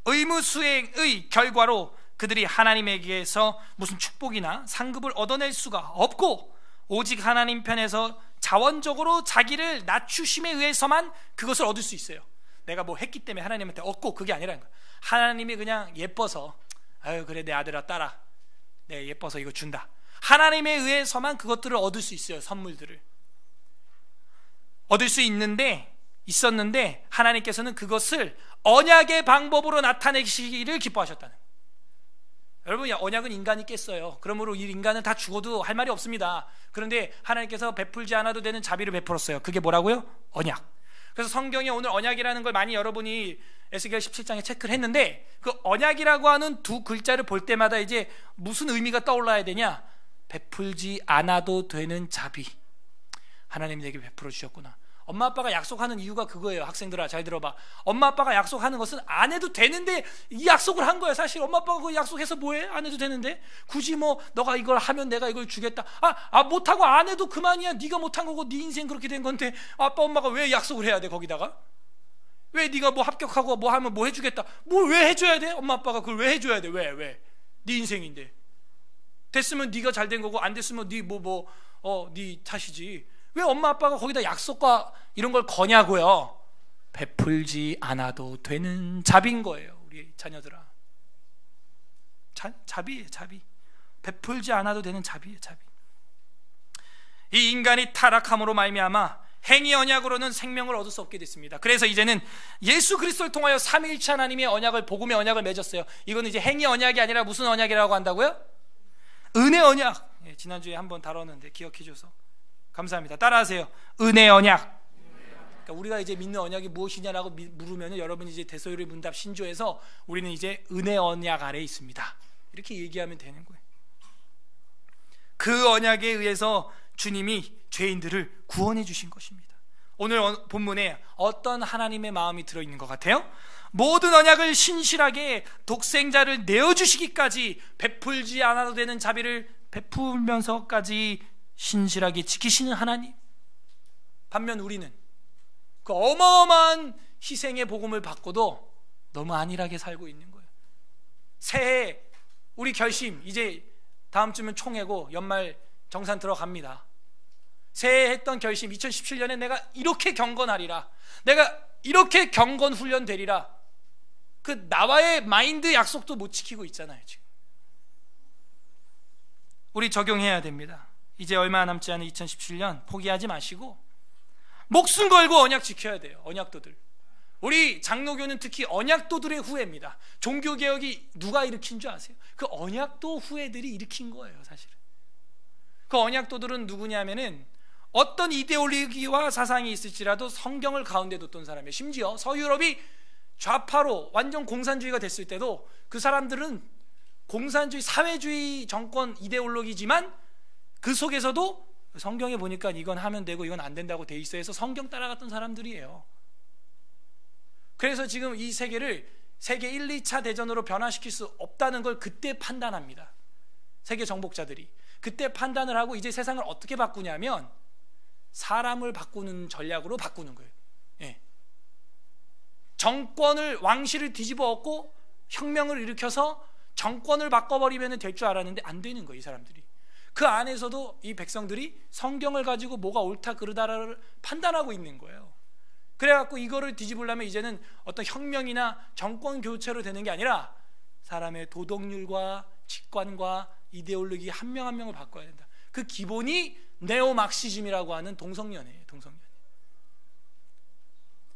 의무 수행의 결과로 그들이 하나님에게서 무슨 축복이나 상급을 얻어낼 수가 없고, 오직 하나님 편에서 자원적으로 자기를 낮추심에 의해서만 그것을 얻을 수 있어요. 내가 뭐 했기 때문에 하나님한테 얻고, 그게 아니라는 거예요. 하나님이 그냥 예뻐서, 아유 그래 내 아들아 딸아 내 예뻐서 이거 준다. 하나님에 의해서만 그것들을 얻을 수 있어요. 선물들을 얻을 수 있었는데 하나님께서는 그것을 언약의 방법으로 나타내시기를 기뻐하셨다는 거예요. 여러분, 언약은 인간이 깼어요. 그러므로 이 인간은 다 죽어도 할 말이 없습니다. 그런데 하나님께서 베풀지 않아도 되는 자비를 베풀었어요. 그게 뭐라고요? 언약. 그래서 성경에 오늘 언약이라는 걸 많이 여러분이 에스겔 17장에 체크를 했는데, 그 언약이라고 하는 두 글자를 볼 때마다 이제 무슨 의미가 떠올라야 되냐? 베풀지 않아도 되는 자비. 하나님이 내게 베풀어 주셨구나. 엄마 아빠가 약속하는 이유가 그거예요. 학생들아 잘 들어봐. 엄마 아빠가 약속하는 것은 안 해도 되는데 이 약속을 한 거야. 사실 엄마 아빠가 그 약속해서 뭐해? 안 해도 되는데 굳이 뭐 너가 이걸 하면 내가 이걸 주겠다. 못하고 안 해도 그만이야. 네가 못한 거고 네 인생 그렇게 된 건데 아빠 엄마가 왜 약속을 해야 돼? 거기다가 왜 네가 뭐 합격하고 뭐 하면 뭐 해주겠다. 뭘 왜 해줘야 돼? 엄마 아빠가 그걸 왜 해줘야 돼? 왜? 네 인생인데. 됐으면 네가 잘 된 거고 안 됐으면 네 탓이지. 왜 엄마 아빠가 거기다 약속과 이런 걸 거냐고요? 베풀지 않아도 되는 자비인 거예요. 우리 자녀들아, 자비예요. 자비. 베풀지 않아도 되는 자비예요. 자비. 이 인간이 타락함으로 말미암아 행위 언약으로는 생명을 얻을 수 없게 됐습니다. 그래서 이제는 예수 그리스도를 통하여 삼위일체 하나님의 언약을, 복음의 언약을 맺었어요. 이거는 이제 행위 언약이 아니라 무슨 언약이라고 한다고요? 은혜 언약. 지난주에 한번 다뤘는데 기억해 줘서 감사합니다. 따라하세요. 은혜 언약. 그러니까 우리가 이제 믿는 언약이 무엇이냐라고 물으면 여러분이 이제 대소요리 문답 신조에서 우리는 이제 은혜 언약 아래에 있습니다. 이렇게 얘기하면 되는 거예요. 그 언약에 의해서 주님이 죄인들을 구원해 주신 것입니다. 오늘 본문에 어떤 하나님의 마음이 들어있는 것 같아요? 모든 언약을 신실하게 독생자를 내어주시기까지 베풀지 않아도 되는 자비를 베풀면서까지 신실하게 지키시는 하나님. 반면 우리는 그 어마어마한 희생의 복음을 받고도 너무 안일하게 살고 있는 거예요. 새해 우리 결심, 이제 다음 주면 총회고 연말 정산 들어갑니다. 새해 했던 결심, 2017년에 내가 이렇게 경건하리라, 내가 이렇게 경건 훈련 되리라, 그 나와의 마인드 약속도 못 지키고 있잖아요. 지금 우리 적용해야 됩니다. 이제 얼마 남지 않은 2017년 포기하지 마시고 목숨 걸고 언약 지켜야 돼요. 언약도들. 우리 장로교는 특히 언약도들의 후예입니다. 종교개혁이 누가 일으킨 줄 아세요? 그 언약도 후예들이 일으킨 거예요. 사실은 그 언약도들은 누구냐면은 어떤 이데올로기와 사상이 있을지라도 성경을 가운데 뒀던 사람이에요. 심지어 서유럽이 좌파로 완전 공산주의가 됐을 때도 그 사람들은 공산주의 사회주의 정권 이데올로기지만 그 속에서도 성경에 보니까 이건 하면 되고 이건 안 된다고 돼 있어 해서 성경 따라갔던 사람들이에요. 그래서 지금 이 세계를 세계 1, 2차 대전으로 변화시킬 수 없다는 걸 그때 판단합니다. 세계 정복자들이 그때 판단을 하고 이제 세상을 어떻게 바꾸냐면 사람을 바꾸는 전략으로 바꾸는 거예요. 예. 정권을 왕실을 뒤집어 엎고 혁명을 일으켜서 정권을 바꿔버리면 될 줄 알았는데 안 되는 거예요. 이 사람들이. 그 안에서도 이 백성들이 성경을 가지고 뭐가 옳다 그르다를 판단하고 있는 거예요. 그래갖고 이거를 뒤집으려면 이제는 어떤 혁명이나 정권 교체로 되는 게 아니라 사람의 도덕률과 직관과 이데올로기 한 명 한 명을 바꿔야 된다. 그 기본이 네오막시즘이라고 하는 동성연애예요. 동성연애.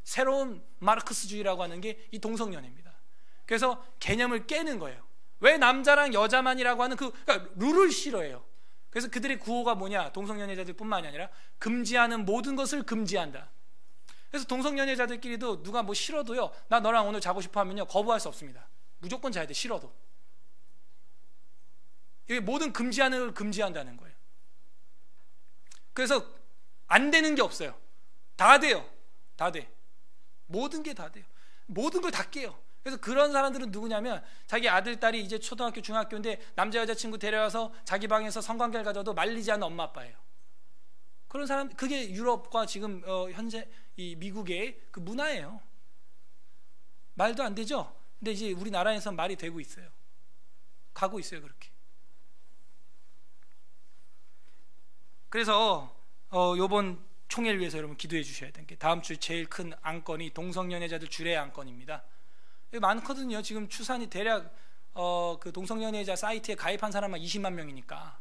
새로운 마르크스주의라고 하는 게 이 동성연애입니다. 그래서 개념을 깨는 거예요. 왜 남자랑 여자만이라고 하는 그러니까 룰을 싫어해요. 그래서 그들의 구호가 뭐냐? 동성연애자들 뿐만이 아니라 금지하는 모든 것을 금지한다. 그래서 동성연애자들끼리도 누가 뭐 싫어도요, 나 너랑 오늘 자고 싶어 하면요 거부할 수 없습니다. 무조건 자야 돼. 싫어도. 이게 모든 금지하는 걸 금지한다는 거예요. 그래서 안 되는 게 없어요. 다 돼요. 다 돼. 모든 게 다 돼요. 모든 걸 다 깨요. 그래서 그런 사람들은 누구냐면 자기 아들, 딸이 이제 초등학교, 중학교인데 남자, 여자친구 데려와서 자기 방에서 성관계를 가져도 말리지 않는 엄마, 아빠예요. 그런 사람, 그게 유럽과 지금 현재 이 미국의 그 문화예요. 말도 안 되죠? 근데 이제 우리나라에서 말이 되고 있어요. 가고 있어요, 그렇게. 그래서 요번 총회를 위해서 여러분 기도해 주셔야 되는 게 다음 주 제일 큰 안건이 동성연애자들 주례 안건입니다. 많거든요. 지금 추산이 대략 그 동성연애자 사이트에 가입한 사람만 20만 명이니까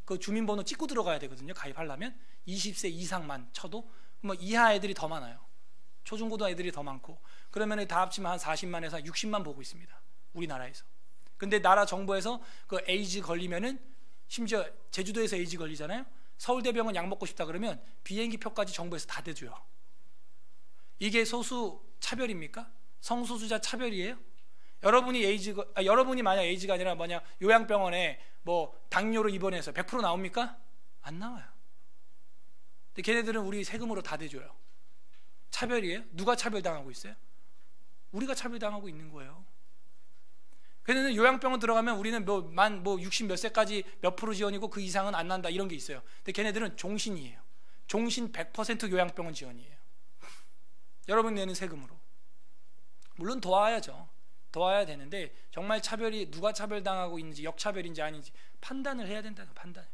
그 주민번호 찍고 들어가야 되거든요. 가입하려면 20세 이상만 쳐도 뭐 이하 애들이 더 많아요. 초중고등 애들이 더 많고 그러면 다 합치면 한 40만에서 60만 보고 있습니다. 우리나라에서. 근데 나라 정부에서 그 에이즈 걸리면은 심지어 제주도에서 에이즈 걸리잖아요. 서울대병원 약 먹고 싶다 그러면 비행기 표까지 정부에서 다 대줘요. 이게 소수 차별입니까? 성소수자 차별이에요? 여러분이 만약 에이즈가 아니라 뭐냐 요양병원에 뭐 당뇨로 입원해서 100% 나옵니까? 안 나와요. 근데 걔네들은 우리 세금으로 다 대줘요. 차별이에요? 누가 차별당하고 있어요? 우리가 차별당하고 있는 거예요. 걔네는 요양병원 들어가면 우리는 만 60 몇 세까지 몇 프로 지원이고 그 이상은 안 난다 이런 게 있어요. 근데 걔네들은 종신이에요. 종신 100% 요양병원 지원이에요. 여러분 내는 세금으로. 물론 도와야죠. 도와야 되는데 정말 차별이 누가 차별당하고 있는지 역차별인지 아닌지 판단을 해야 된다는 판단.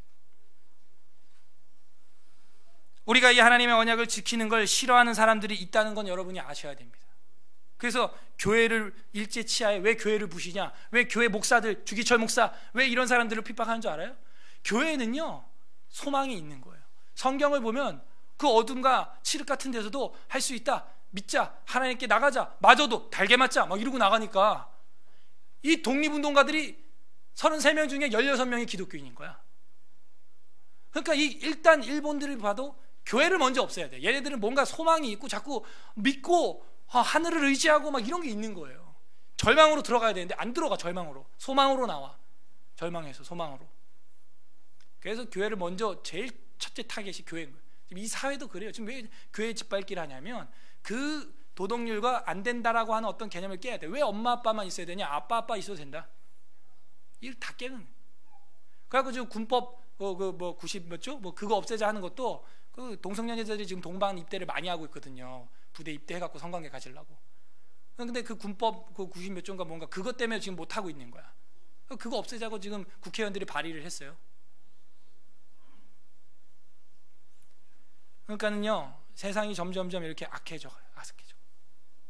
우리가 이 하나님의 언약을 지키는 걸 싫어하는 사람들이 있다는 건 여러분이 아셔야 됩니다. 그래서 교회를 일제치하에 왜 교회를 부시냐? 왜 교회 목사들, 주기철 목사 왜 이런 사람들을 핍박하는 줄 알아요? 교회는요 소망이 있는 거예요. 성경을 보면 그 어둠과 칠흑 같은 데서도 할 수 있다. 믿자. 하나님께 나가자. 맞아도 달게 맞자. 막 이러고 나가니까 이 독립운동가들이 33명 중에 16명이 기독교인인 거야. 그러니까 일단 일본들을 봐도 교회를 먼저 없애야 돼. 얘네들은 뭔가 소망이 있고 자꾸 믿고 하늘을 의지하고 막 이런 게 있는 거예요. 절망으로 들어가야 되는데 안 들어가. 절망으로. 소망으로 나와. 절망에서 소망으로. 그래서 교회를 먼저 제일 첫째 타겟이 교회인 거예요. 지금 이 사회도 그래요. 지금 왜 교회 짓밟기를 하냐면 그 도덕률과 안 된다라고 하는 어떤 개념을 깨야 돼. 왜 엄마 아빠만 있어야 되냐? 아빠 있어도 된다. 이걸 다 깨는 거예요. 그래갖고 지금 군법 90 몇 조? 그거 없애자 하는 것도 그 동성연애자들이 지금 동반 입대를 많이 하고 있거든요. 부대 입대해갖고 성관계 가지려고. 근데 그 군법 90 몇 조인가 뭔가 그것 때문에 지금 못 하고 있는 거야. 그거 없애자고 지금 국회의원들이 발의를 했어요. 그러니까는요 세상이 점점점 이렇게 악해져.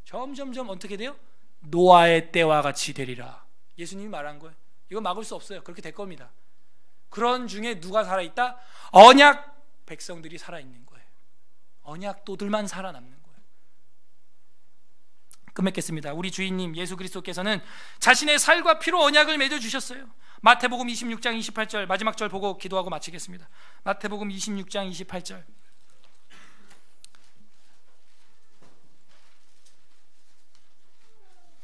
점점점 어떻게 돼요? 노아의 때와 같이 되리라. 예수님이 말한 거예요. 이거 막을 수 없어요. 그렇게 될 겁니다. 그런 중에 누가 살아있다? 언약 백성들이 살아있는 거예요. 언약도들만 살아남는 거예요. 끝맺겠습니다. 우리 주인님 예수 그리스도께서는 자신의 살과 피로 언약을 맺어주셨어요. 마태복음 26장 28절 마지막 절 보고 기도하고 마치겠습니다. 마태복음 26장 28절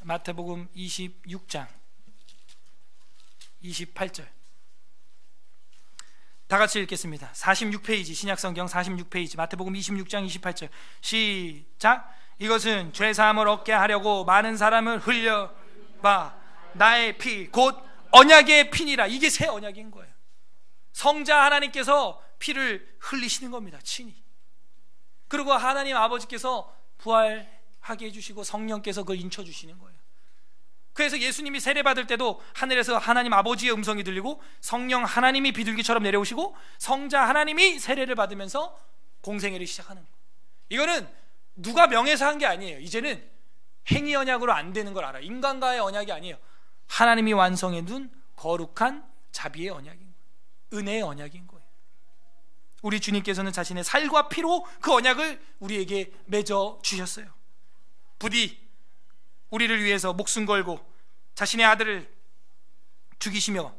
마태복음 26장 28절 다 같이 읽겠습니다. 46페이지 신약성경 46페이지 마태복음 26장 28절 시작. 이것은 죄사함을 얻게 하려고 많은 사람을 흘려봐 나의 피 곧 언약의 피니라. 이게 새 언약인 거예요. 성자 하나님께서 피를 흘리시는 겁니다. 친히. 그리고 하나님 아버지께서 부활하게 해주시고 성령께서 그걸 인쳐주시는 거예요. 그래서 예수님이 세례받을 때도 하늘에서 하나님 아버지의 음성이 들리고 성령 하나님이 비둘기처럼 내려오시고 성자 하나님이 세례를 받으면서 공생애를 시작하는 거예요. 이거는 누가 명해서 한 게 아니에요. 이제는 행위 언약으로 안 되는 걸 알아요. 인간과의 언약이 아니에요. 하나님이 완성해 둔 거룩한 자비의 언약인 거예요. 은혜의 언약인 거예요. 우리 주님께서는 자신의 살과 피로 그 언약을 우리에게 맺어 주셨어요. 부디 우리를 위해서 목숨 걸고 자신의 아들을 죽이시며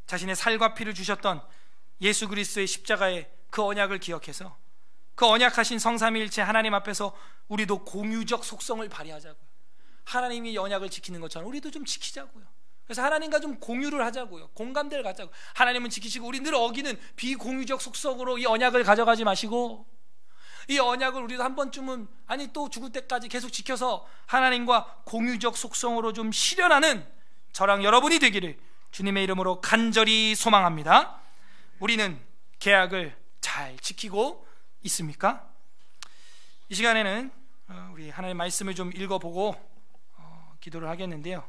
자신의 살과 피를 주셨던 예수 그리스도의 십자가의 그 언약을 기억해서 그 언약하신 성삼위일체 하나님 앞에서 우리도 공유적 속성을 발휘하자고요. 하나님이 이 언약을 지키는 것처럼 우리도 좀 지키자고요. 그래서 하나님과 좀 공유를 하자고요. 공감대를 갖자고요. 하나님은 지키시고 우리 늘 어기는 비공유적 속성으로 이 언약을 가져가지 마시고 이 언약을 우리도 한 번쯤은 아니 또 죽을 때까지 계속 지켜서 하나님과 공유적 속성으로 좀 실현하는 저랑 여러분이 되기를 주님의 이름으로 간절히 소망합니다. 우리는 계약을 잘 지키고 있습니까? 이 시간에는 우리 하나님의 말씀을 좀 읽어보고 기도를 하겠는데요.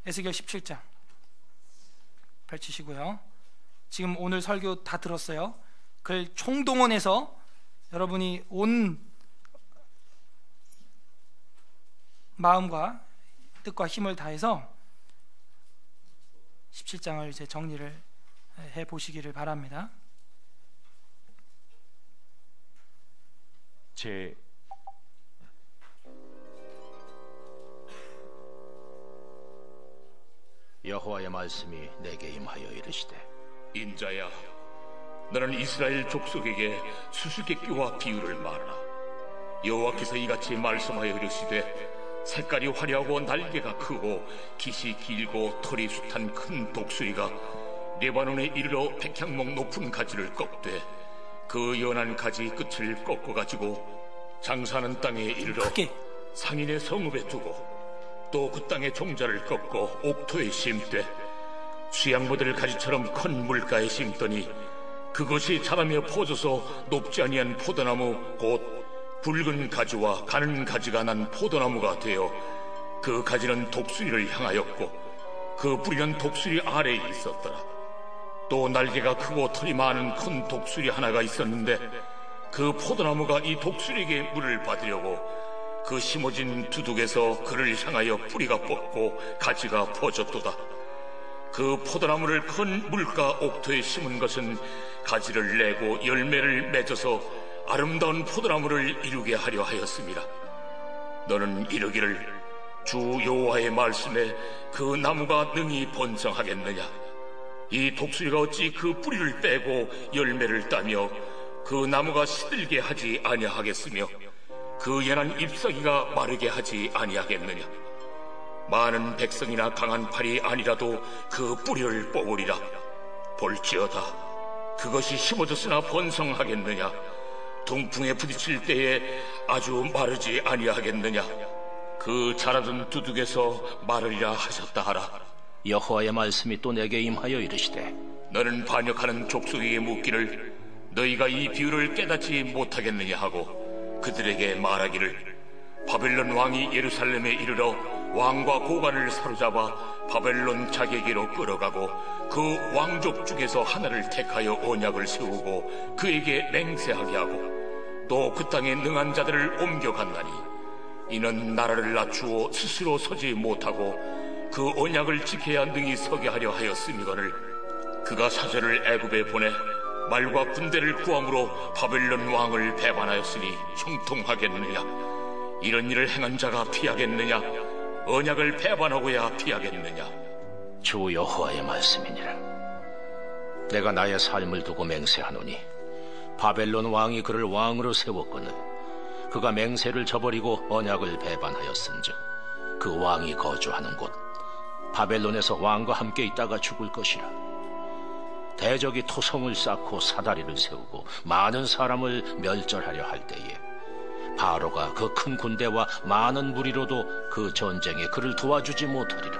에스겔 17장 펼치시고요. 지금 오늘 설교 다 들었어요. 그걸 총동원해서 여러분이 온 마음과 뜻과 힘을 다해서 17장을 이제 정리를 해 보시기를 바랍니다. 여호와의 말씀이 내게 임하여 이르시되 인자야, 너는 이스라엘 족속에게 수수께끼와 비유를 말하라. 여호와께서 이같이 말씀하여 이르시되 색깔이 화려하고 날개가 크고 깃이 길고 털이 숱한 큰 독수리가 레바논에 이르러 백향목 높은 가지를 꺾되 그 연한 가지 끝을 꺾어가지고 장사하는 땅에 이르러 상인의 성읍에 두고 또 그 땅의 종자를 꺾고 옥토에 심되 수양모들 가지처럼 큰 물가에 심더니 그것이 자라며 퍼져서 높지 아니한 포도나무 곧 붉은 가지와 가는 가지가 난 포도나무가 되어 그 가지는 독수리를 향하였고 그 뿌리는 독수리 아래에 있었더라. 또 날개가 크고 털이 많은 큰 독수리 하나가 있었는데 그 포도나무가 이 독수리에게 물을 받으려고 그 심어진 두둑에서 그를 향하여 뿌리가 뻗고 가지가 퍼졌도다. 그 포도나무를 큰 물가 옥토에 심은 것은 가지를 내고 열매를 맺어서 아름다운 포도나무를 이루게 하려 하였습니다. 너는 이르기를 주 여호와의 말씀에 그 나무가 능히 번성하겠느냐? 이 독수리가 어찌 그 뿌리를 빼고 열매를 따며 그 나무가 시들게 하지 아니하겠으며 그 연한 잎사귀가 마르게 하지 아니하겠느냐? 많은 백성이나 강한 팔이 아니라도 그 뿌리를 뽑으리라. 볼지어다 그것이 심어졌으나 번성하겠느냐? 동풍에 부딪힐 때에 아주 마르지 아니하겠느냐? 그 자라던 두둑에서 마르리라 하셨다 하라. 여호와의 말씀이 또 내게 임하여 이르시되 너는 반역하는 족속에게 묻기를 너희가 이 비유를 깨닫지 못하겠느냐 하고 그들에게 말하기를 바벨론 왕이 예루살렘에 이르러 왕과 고관을 사로잡아 바벨론 자기에게로 끌어가고 그 왕족 중에서 하나를 택하여 언약을 세우고 그에게 맹세하게 하고 또 그 땅에 능한 자들을 옮겨갔나니 이는 나라를 낮추어 스스로 서지 못하고 그 언약을 지켜야 능히 서게 하려 하였음이거늘 그가 사절을 애굽에 보내 말과 군대를 구함으로 바벨론 왕을 배반하였으니 형통하겠느냐? 이런 일을 행한 자가 피하겠느냐? 언약을 배반하고야 피하겠느냐? 주 여호와의 말씀이니라. 내가 나의 삶을 두고 맹세하노니 바벨론 왕이 그를 왕으로 세웠거늘 그가 맹세를 저버리고 언약을 배반하였은즉 그 왕이 거주하는 곳 바벨론에서 왕과 함께 있다가 죽을 것이라. 대적이 토성을 쌓고 사다리를 세우고 많은 사람을 멸절하려 할 때에 바로가 그 큰 군대와 많은 무리로도 그 전쟁에 그를 도와주지 못하리라.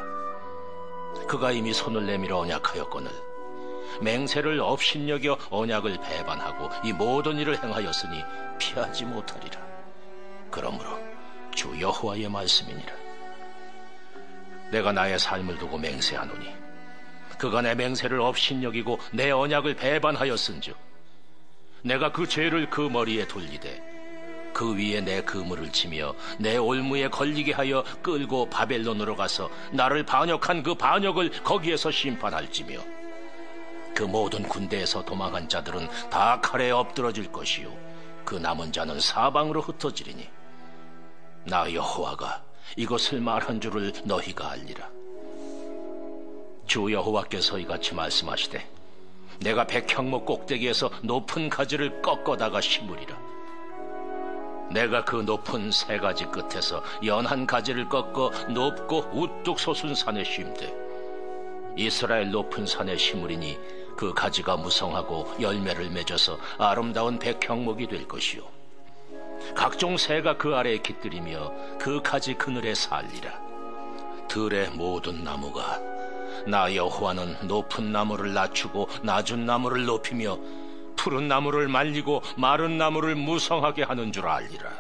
그가 이미 손을 내밀어 언약하였거늘 맹세를 업신여겨 언약을 배반하고 이 모든 일을 행하였으니 피하지 못하리라. 그러므로 주 여호와의 말씀이니라. 내가 나의 삶을 두고 맹세하노니 그가 내 맹세를 업신여기고 내 언약을 배반하였은즉 내가 그 죄를 그 머리에 돌리되 그 위에 내 그물을 치며 내 올무에 걸리게 하여 끌고 바벨론으로 가서 나를 반역한 그 반역을 거기에서 심판할지며 그 모든 군대에서 도망한 자들은 다 칼에 엎드러질 것이요 그 남은 자는 사방으로 흩어지리니 나 여호와가 이것을 말한 줄을 너희가 알리라. 주 여호와께서 이같이 말씀하시되 내가 백향목 꼭대기에서 높은 가지를 꺾어다가 심으리라. 내가 그 높은 세 가지 끝에서 연한 가지를 꺾어 높고 우뚝 솟은 산에 심되 이스라엘 높은 산에 심으리니 그 가지가 무성하고 열매를 맺어서 아름다운 백향목이 될 것이요 각종 새가 그 아래에 깃들이며 그 가지 그늘에 살리라. 들의 모든 나무가 나 여호와는 높은 나무를 낮추고 낮은 나무를 높이며 푸른 나무를 말리고 마른 나무를 무성하게 하는 줄 알리라.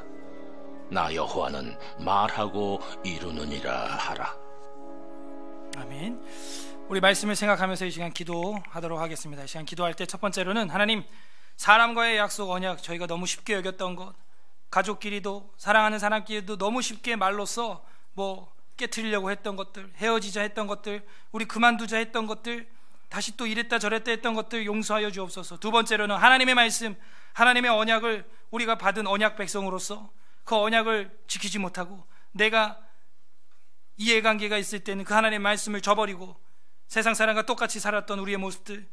나 여호와는 말하고 이루느니라 하라. 아멘. 우리 말씀을 생각하면서 이 시간 기도하도록 하겠습니다. 이 시간 기도할 때 첫 번째로는 하나님, 사람과의 약속 언약 저희가 너무 쉽게 여겼던 것, 가족끼리도 사랑하는 사람끼리도 너무 쉽게 말로써 깨트리려고 했던 것들, 헤어지자 했던 것들, 우리 그만두자 했던 것들, 다시 또 이랬다 저랬다 했던 것들 용서하여 주옵소서. 두 번째로는 하나님의 말씀, 하나님의 언약을 우리가 받은 언약 백성으로서 그 언약을 지키지 못하고 내가 이해관계가 있을 때는 그 하나님의 말씀을 저버리고 세상 사람과 똑같이 살았던 우리의 모습들,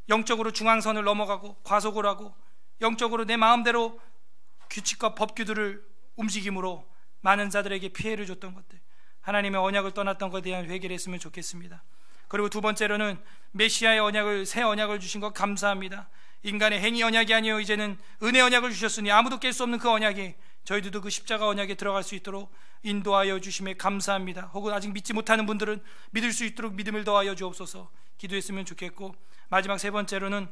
영적으로 중앙선을 넘어가고 과속을 하고 영적으로 내 마음대로 규칙과 법규들을 움직임으로 많은 자들에게 피해를 줬던 것들, 하나님의 언약을 떠났던 것에 대한 회개를 했으면 좋겠습니다. 그리고 두 번째로는 메시아의 언약을, 새 언약을 주신 것 감사합니다. 인간의 행위 언약이 아니요 이제는 은혜 언약을 주셨으니 아무도 깰 수 없는 그 언약이 저희들도 그 십자가 언약에 들어갈 수 있도록 인도하여 주심에 감사합니다. 혹은 아직 믿지 못하는 분들은 믿을 수 있도록 믿음을 더하여 주옵소서. 기도했으면 좋겠고, 마지막 세 번째로는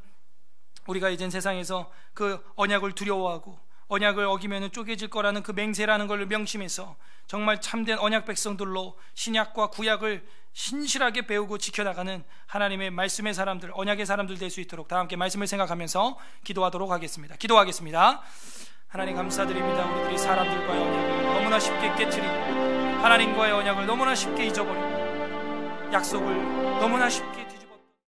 우리가 이젠 세상에서 그 언약을 두려워하고 언약을 어기면 쪼개질 거라는 그 맹세라는 걸 명심해서 정말 참된 언약 백성들로 신약과 구약을 신실하게 배우고 지켜나가는 하나님의 말씀의 사람들, 언약의 사람들 될 수 있도록 다 함께 말씀을 생각하면서 기도하도록 하겠습니다. 기도하겠습니다. 하나님 감사드립니다. 우리들이 사람들과의 언약을 너무나 쉽게 깨트리고 하나님과의 언약을 너무나 쉽게 잊어버리고 약속을 너무나 쉽게